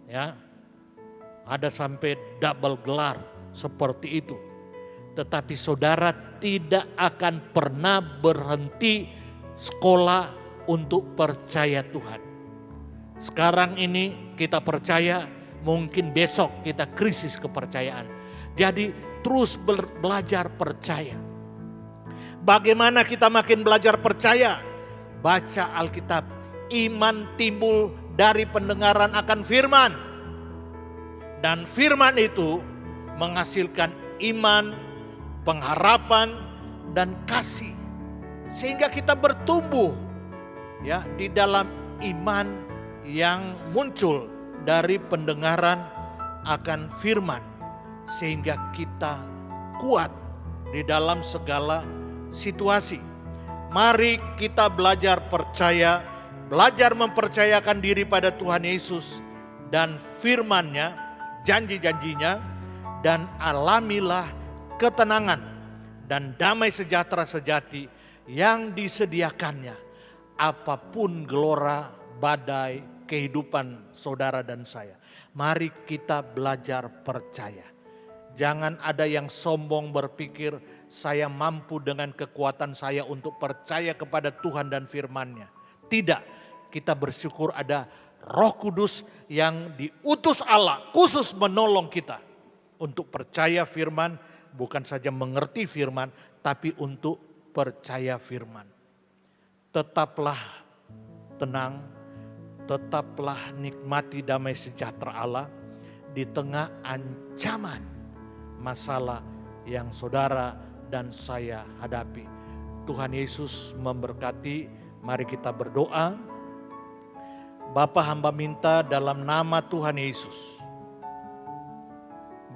Ya. Ada sampai double gelar seperti itu. Tetapi saudara tidak akan pernah berhenti sekolah untuk percaya Tuhan. Sekarang ini kita percaya, mungkin besok kita krisis kepercayaan. Jadi terus belajar percaya. Bagaimana kita makin belajar percaya? Baca Alkitab. Iman timbul dari pendengaran akan firman. Dan firman itu menghasilkan iman, pengharapan, dan kasih. Sehingga kita bertumbuh ya di dalam iman yang muncul dari pendengaran akan firman. Sehingga kita kuat di dalam segala situasi. Mari kita belajar percaya, belajar mempercayakan diri pada Tuhan Yesus dan firman-Nya, janji-janjinya, dan alamilah ketenangan dan damai sejahtera sejati yang disediakannya. Apapun gelora badai kehidupan saudara dan saya, mari kita belajar percaya. Jangan ada yang sombong berpikir saya mampu dengan kekuatan saya untuk percaya kepada Tuhan dan firman-Nya. Tidak, kita bersyukur ada Roh Kudus yang diutus Allah khusus menolong kita untuk percaya firman, bukan saja mengerti firman, tapi untuk percaya firman. Tetaplah tenang, tetaplah nikmati damai sejahtera Allah di tengah ancaman masalah yang saudara dan saya hadapi. Tuhan Yesus memberkati. Mari kita berdoa. Bapa, hamba minta dalam nama Tuhan Yesus,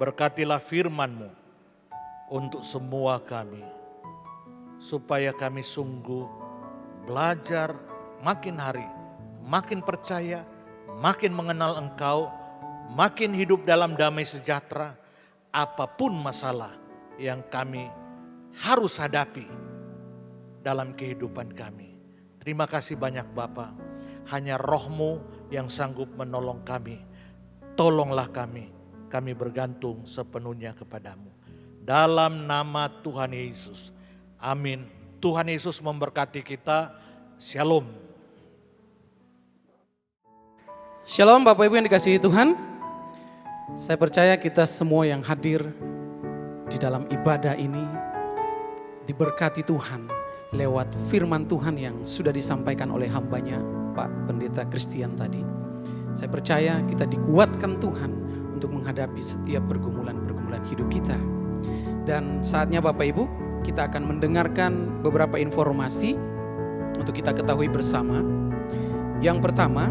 berkatilah firman-Mu untuk semua kami, supaya kami sungguh belajar makin hari, makin percaya, makin mengenal Engkau, makin hidup dalam damai sejahtera, apapun masalah yang kami harus hadapi dalam kehidupan kami. Terima kasih banyak Bapa. Hanya Roh-Mu yang sanggup menolong kami. Tolonglah kami bergantung sepenuhnya kepadamu. Dalam nama Tuhan Yesus. Amin. Tuhan Yesus memberkati kita. Shalom.
Shalom Bapak Ibu yang dikasihi Tuhan. Saya percaya kita semua yang hadir di dalam ibadah ini diberkati Tuhan lewat firman Tuhan yang sudah disampaikan oleh hambanya Pak Pendeta Christian tadi. Saya percaya kita dikuatkan Tuhan untuk menghadapi setiap pergumulan-pergumulan hidup kita. Dan saatnya Bapak Ibu, kita akan mendengarkan beberapa informasi untuk kita ketahui bersama. Yang pertama,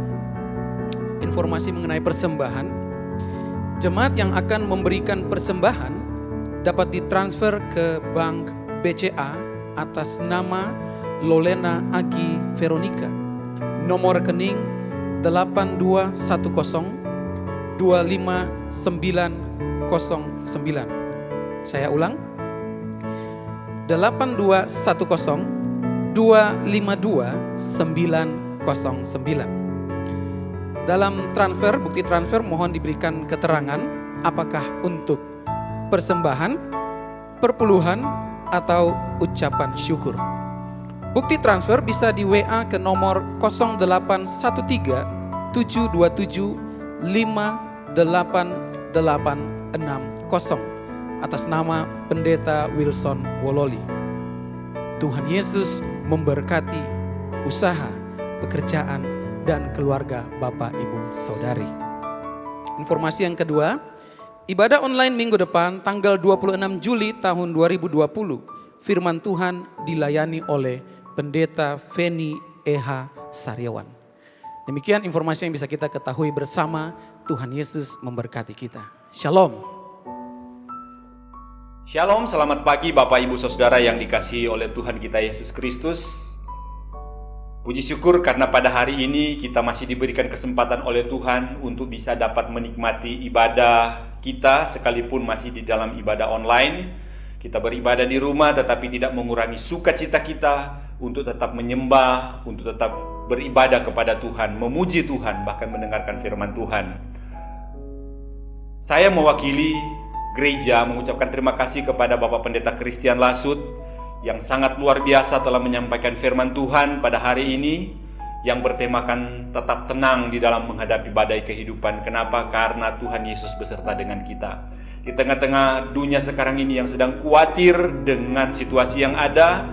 informasi mengenai persembahan. Jemaat yang akan memberikan persembahan dapat ditransfer ke Bank BCA atas nama Lolena Agi Veronica. Nomor rekening 8210-25909. Saya ulang, 8210-252-909. Dalam transfer, bukti transfer mohon diberikan keterangan apakah untuk persembahan, perpuluhan, atau ucapan syukur. Bukti transfer bisa di WA ke nomor 0813-727-58860 atas nama Pendeta Wilson Wololi. Tuhan Yesus memberkati usaha, pekerjaan, dan keluarga Bapak, Ibu, Saudari. Informasi yang kedua, ibadah online minggu depan tanggal 26 Juli tahun 2020, firman Tuhan dilayani oleh Pendeta Feni E.H. Saryawan. Demikian informasi yang bisa kita ketahui bersama. Tuhan Yesus memberkati kita. Shalom.
Shalom, selamat pagi Bapak Ibu Saudara yang dikasihi oleh Tuhan kita Yesus Kristus. Puji syukur karena pada hari ini kita masih diberikan kesempatan oleh Tuhan untuk bisa dapat menikmati ibadah kita sekalipun masih di dalam ibadah online. Kita beribadah di rumah tetapi tidak mengurangi sukacita kita untuk tetap menyembah, untuk tetap beribadah kepada Tuhan, memuji Tuhan, bahkan mendengarkan firman Tuhan. Saya mewakili gereja mengucapkan terima kasih kepada Bapak Pendeta Christian Lasut yang sangat luar biasa telah menyampaikan firman Tuhan pada hari ini yang bertemakan tetap tenang di dalam menghadapi badai kehidupan. Kenapa? Karena Tuhan Yesus beserta dengan kita. Di tengah-tengah dunia sekarang ini yang sedang khawatir dengan situasi yang ada,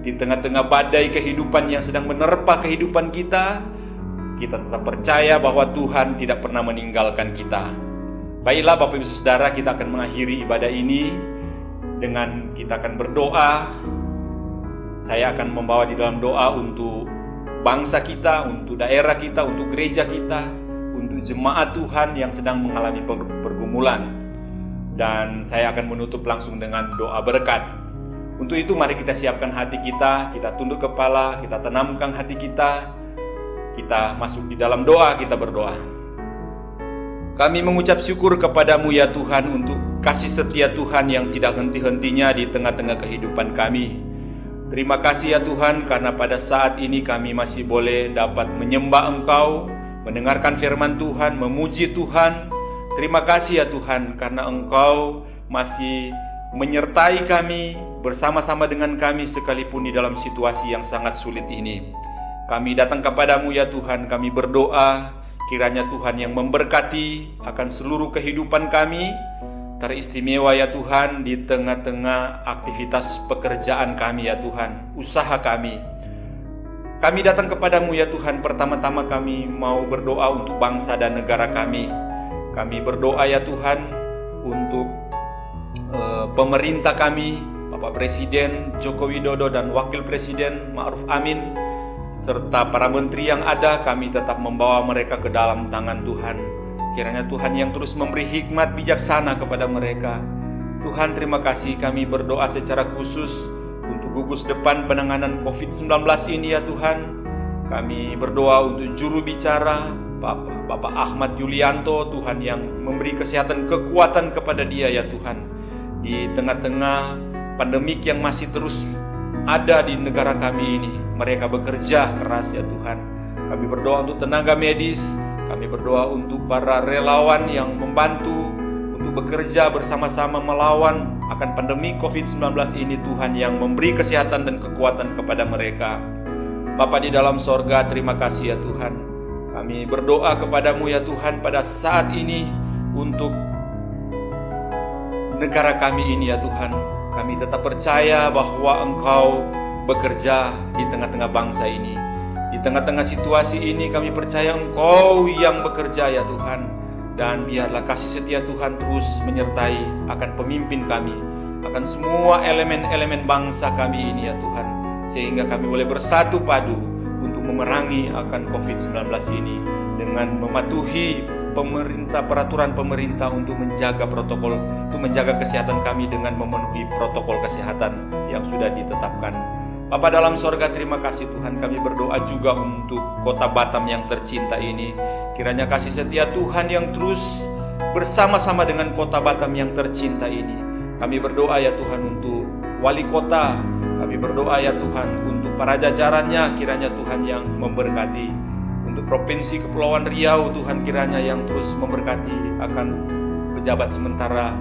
di tengah-tengah badai kehidupan yang sedang menerpa kehidupan kita tetap percaya bahwa Tuhan tidak pernah meninggalkan kita. Baiklah Bapak Ibu Saudara, kita akan mengakhiri ibadah ini dengan kita akan berdoa. Saya akan membawa di dalam doa untuk bangsa kita, untuk daerah kita, untuk gereja kita, untuk jemaat Tuhan yang sedang mengalami pergumulan. Dan saya akan menutup langsung dengan doa berkat. Untuk itu mari kita siapkan hati kita tunduk kepala, kita tenangkan hati kita masuk di dalam doa, kita berdoa. Kami mengucap syukur kepadamu ya Tuhan untuk kasih setia Tuhan yang tidak henti-hentinya di tengah-tengah kehidupan kami. Terima kasih ya Tuhan karena pada saat ini kami masih boleh dapat menyembah Engkau, mendengarkan firman Tuhan, memuji Tuhan. Terima kasih ya Tuhan karena Engkau masih menyertai kami, bersama-sama dengan kami sekalipun di dalam situasi yang sangat sulit ini. Kami datang kepadamu ya Tuhan, kami berdoa kiranya Tuhan yang memberkati akan seluruh kehidupan kami. Teristimewa ya Tuhan di tengah-tengah aktivitas pekerjaan kami ya Tuhan, usaha kami. Kami datang kepadamu ya Tuhan, pertama-tama kami mau berdoa untuk bangsa dan negara kami. Kami berdoa ya Tuhan untuk pemerintah kami, Bapak Presiden Joko Widodo dan Wakil Presiden Ma'ruf Amin, serta para menteri yang ada. Kami tetap membawa mereka ke dalam tangan Tuhan. Kiranya Tuhan yang terus memberi hikmat bijaksana kepada mereka. Tuhan terima kasih, kami berdoa secara khusus untuk gugus depan penanganan COVID-19 ini ya Tuhan. Kami berdoa untuk juru bicara Bapak Ahmad Yulianto, Tuhan yang memberi kesehatan kekuatan kepada dia ya Tuhan. Di tengah-tengah pandemik yang masih terus ada di negara kami ini, mereka bekerja keras ya Tuhan. Kami berdoa untuk tenaga medis, kami berdoa untuk para relawan yang membantu untuk bekerja bersama-sama melawan akan pandemi COVID-19 ini. Tuhan yang memberi kesehatan dan kekuatan kepada mereka. Bapa di dalam sorga, terima kasih ya Tuhan. Kami berdoa kepadamu ya Tuhan pada saat ini untuk negara kami ini ya Tuhan. Kami tetap percaya bahwa Engkau bekerja di tengah-tengah bangsa ini. Di tengah-tengah situasi ini kami percaya Engkau yang bekerja ya Tuhan. Dan biarlah kasih setia Tuhan terus menyertai akan pemimpin kami, akan semua elemen-elemen bangsa kami ini ya Tuhan. Sehingga kami boleh bersatu padu untuk memerangi akan COVID-19 ini dengan mematuhi peraturan pemerintah untuk menjaga protokol, untuk menjaga kesehatan kami dengan memenuhi protokol kesehatan yang sudah ditetapkan. Bapa dalam sorga, terima kasih Tuhan. Kami berdoa juga untuk kota Batam yang tercinta ini. Kiranya kasih setia Tuhan yang terus bersama-sama dengan kota Batam yang tercinta ini. Kami berdoa ya Tuhan untuk wali kota. Kami berdoa ya Tuhan untuk para jajarannya. Kiranya Tuhan yang memberkati. Untuk Provinsi Kepulauan Riau, Tuhan kiranya yang terus memberkati akan pejabat sementara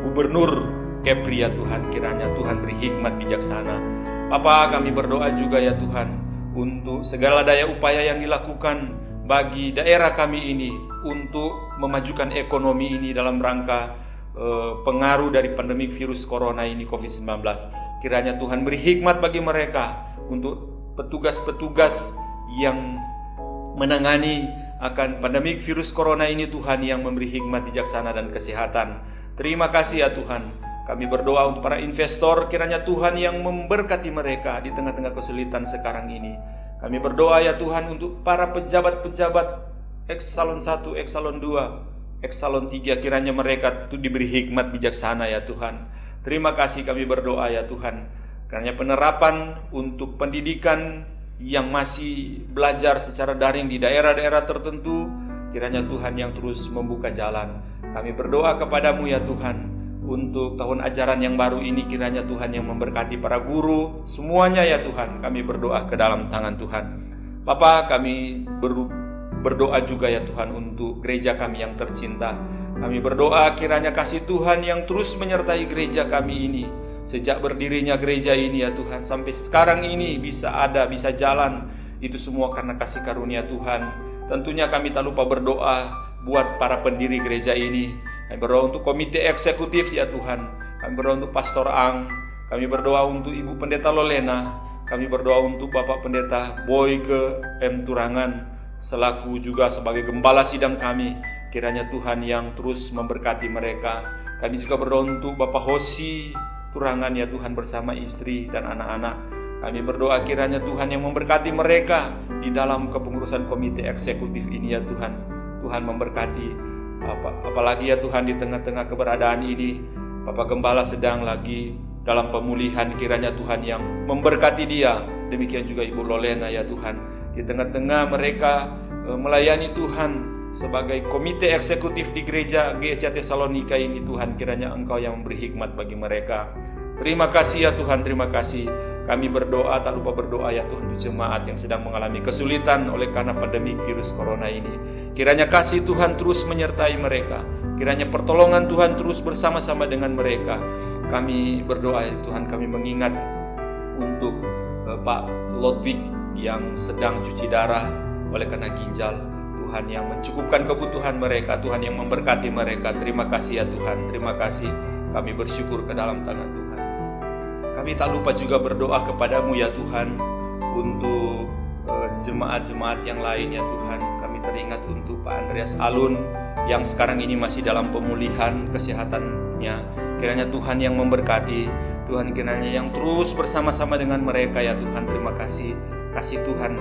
Gubernur Kepri ya Tuhan. Kiranya Tuhan beri hikmat bijaksana. Bapa, kami berdoa juga ya Tuhan untuk segala daya upaya yang dilakukan bagi daerah kami ini untuk memajukan ekonomi ini dalam rangka pengaruh dari pandemi virus corona ini COVID-19. Kiranya Tuhan beri hikmat bagi mereka untuk petugas-petugas yang menangani akan pandemi virus corona ini. Tuhan yang memberi hikmat bijaksana dan kesehatan. Terima kasih ya Tuhan. Kami berdoa untuk para investor, kiranya Tuhan yang memberkati mereka di tengah-tengah kesulitan sekarang ini. Kami berdoa ya Tuhan untuk para pejabat-pejabat Eksalon 1, Eksalon 2, Eksalon 3, kiranya mereka itu diberi hikmat bijaksana ya Tuhan. Terima kasih kami berdoa ya Tuhan, karena penerapan untuk pendidikan yang masih belajar secara daring di daerah-daerah tertentu, kiranya Tuhan yang terus membuka jalan. Kami berdoa kepadamu ya Tuhan, untuk tahun ajaran yang baru ini kiranya Tuhan yang memberkati para guru semuanya ya Tuhan. Kami berdoa ke dalam tangan Tuhan. Bapa, kami berdoa juga ya Tuhan untuk gereja kami yang tercinta. Kami berdoa kiranya kasih Tuhan yang terus menyertai gereja kami ini. Sejak berdirinya gereja ini ya Tuhan, sampai sekarang ini bisa ada, bisa jalan. Itu semua karena kasih karunia Tuhan. Tentunya kami tak lupa berdoa buat para pendiri gereja ini. Kami berdoa untuk komite eksekutif ya Tuhan. Kami berdoa untuk Pastor Ang. Kami berdoa untuk Ibu Pendeta Lolena. Kami berdoa untuk Bapak Pendeta Boyke M. Turangan, selaku juga sebagai gembala sidang kami. Kiranya Tuhan yang terus memberkati mereka. Kami juga berdoa untuk Bapak Hosi Turangan ya Tuhan, bersama istri dan anak-anak. Kami berdoa kiranya Tuhan yang memberkati mereka di dalam kepengurusan komite eksekutif ini ya Tuhan. Tuhan memberkati. Apalagi ya Tuhan, di tengah-tengah keberadaan ini Bapak Gembala sedang lagi dalam pemulihan, kiranya Tuhan yang memberkati dia. Demikian juga Ibu Lolena ya Tuhan. Di tengah-tengah mereka melayani Tuhan sebagai komite eksekutif di gereja GCA Tesalonika ini, Tuhan kiranya Engkau yang memberi hikmat bagi mereka. Terima kasih ya Tuhan, terima kasih. Kami berdoa, tak lupa berdoa ya Tuhan untuk jemaat yang sedang mengalami kesulitan oleh karena pandemi virus corona ini. Kiranya kasih Tuhan terus menyertai mereka. Kiranya pertolongan Tuhan terus bersama-sama dengan mereka. Kami berdoa ya Tuhan, kami mengingat untuk Pak Lodwig yang sedang cuci darah oleh karena ginjal. Tuhan yang mencukupkan kebutuhan mereka, Tuhan yang memberkati mereka. Terima kasih ya Tuhan, terima kasih. Kami bersyukur ke dalam tangan Tuhan. Kami tak lupa juga berdoa kepadamu ya Tuhan untuk jemaat-jemaat yang lain ya Tuhan. Kami teringat untuk Pak Andreas Alun yang sekarang ini masih dalam pemulihan kesehatannya. Kiranya Tuhan yang memberkati, Tuhan kiranya yang terus bersama-sama dengan mereka ya Tuhan. Terima kasih, kasih Tuhan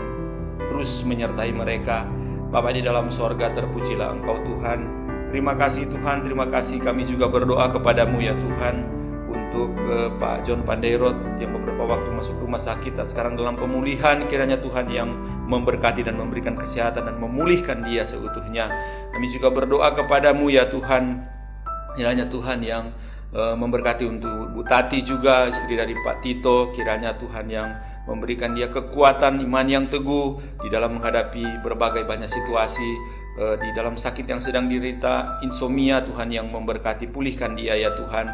terus menyertai mereka. Bapa di dalam sorga, terpujilah Engkau Tuhan. Terima kasih Tuhan, terima kasih. Kami juga berdoa kepadamu ya Tuhan untuk Pak John Pandeirot yang beberapa waktu masuk rumah sakit dan sekarang dalam pemulihan. Kiranya Tuhan yang memberkati dan memberikan kesehatan dan memulihkan dia seutuhnya. Kami juga berdoa kepadamu ya Tuhan, kiranya Tuhan yang memberkati untuk Bu Tati juga, istri dari Pak Tito. Kiranya Tuhan yang memberikan dia kekuatan iman yang teguh di dalam menghadapi berbagai banyak situasi, di dalam sakit yang sedang diderita insomnia. Tuhan yang memberkati, pulihkan dia ya Tuhan.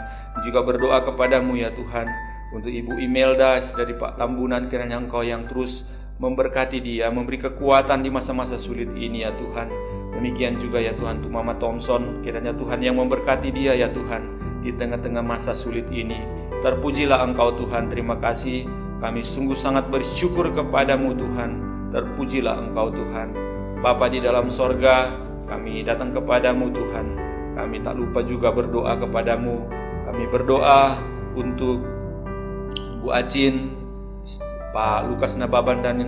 Juga berdoa kepadamu ya Tuhan untuk Ibu Imelda, istri dari Pak Tambunan. Kiranya Engkau yang terus memberkati dia, memberi kekuatan di masa-masa sulit ini ya Tuhan. Demikian juga ya Tuhan untuk Mama Thompson. Kiranya Tuhan yang memberkati dia ya Tuhan di tengah-tengah masa sulit ini. Terpujilah Engkau Tuhan, terima kasih. Kami sungguh sangat bersyukur kepadamu Tuhan. Terpujilah Engkau Tuhan. Bapa di dalam sorga, kami datang kepadamu Tuhan. Kami tak lupa juga berdoa kepadamu. Kami berdoa untuk Bu Acin, Pak Lukas Nababan dan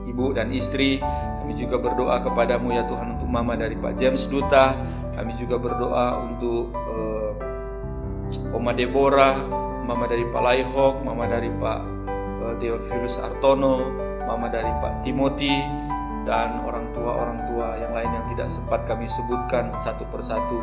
Ibu dan istri. Kami juga berdoa kepadamu ya Tuhan untuk Mama dari Pak James Duta. Kami juga berdoa untuk Oma Deborah, Mama dari Pak Laihok, Mama dari Pak Theophilus Artono, Mama dari Pak Timothy, dan orang tua yang lain yang tidak sempat kami sebutkan satu persatu.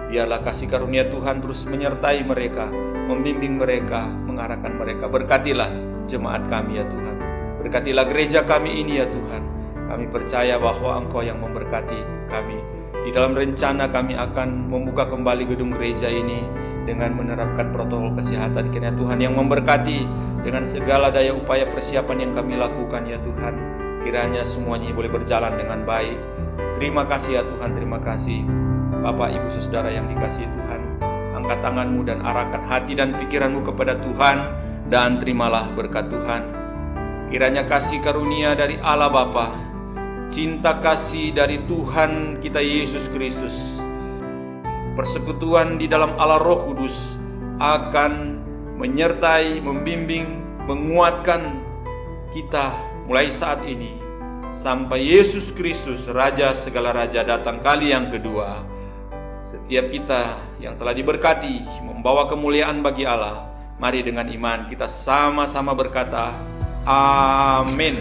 Biarlah kasih karunia Tuhan terus menyertai mereka, membimbing mereka, mengarahkan mereka. Berkatilah jemaat kami ya Tuhan. Berkatilah gereja kami ini ya Tuhan. Kami percaya bahwa Engkau yang memberkati kami. Di dalam rencana kami akan membuka kembali gedung gereja ini dengan menerapkan protokol kesehatan. Kiranya Tuhan yang memberkati dengan segala daya upaya persiapan yang kami lakukan ya Tuhan. Kiranya semuanya boleh berjalan dengan baik. Terima kasih ya Tuhan, terima kasih. Bapak, Ibu, Saudara yang dikasihi Tuhan, angkat tanganmu dan arahkan hati dan pikiranmu kepada Tuhan, dan terimalah berkat Tuhan. Kiranya kasih karunia dari Allah Bapa, cinta kasih dari Tuhan kita Yesus Kristus, persekutuan di dalam Allah Roh Kudus akan menyertai, membimbing, menguatkan kita mulai saat ini sampai Yesus Kristus Raja segala raja datang kali yang kedua. Setiap kita yang telah diberkati membawa kemuliaan bagi Allah. Mari dengan iman kita sama-sama berkata amin.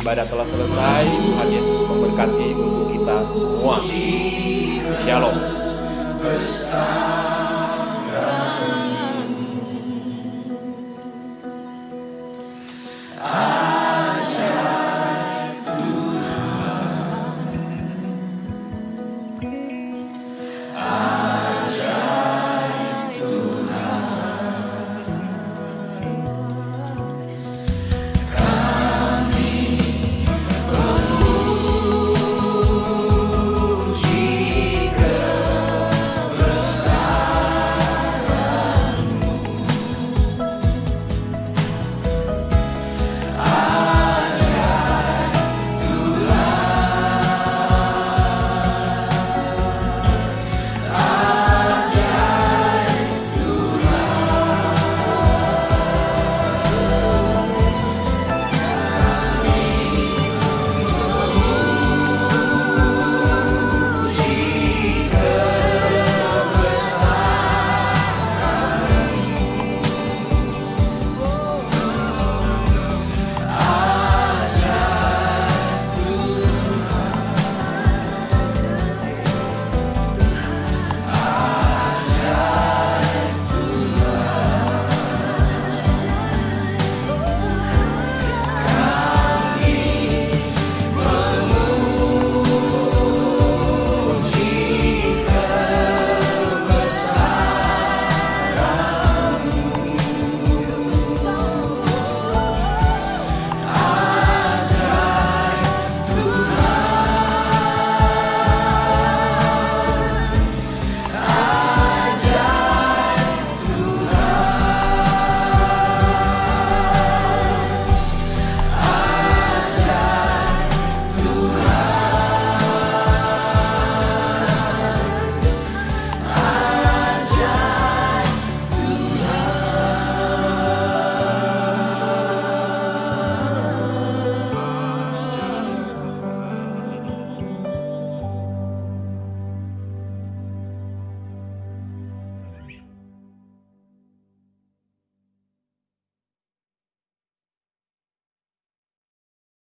Ibadah telah selesai. Tuhan Yesus memberkati untuk kita semua. Shalom.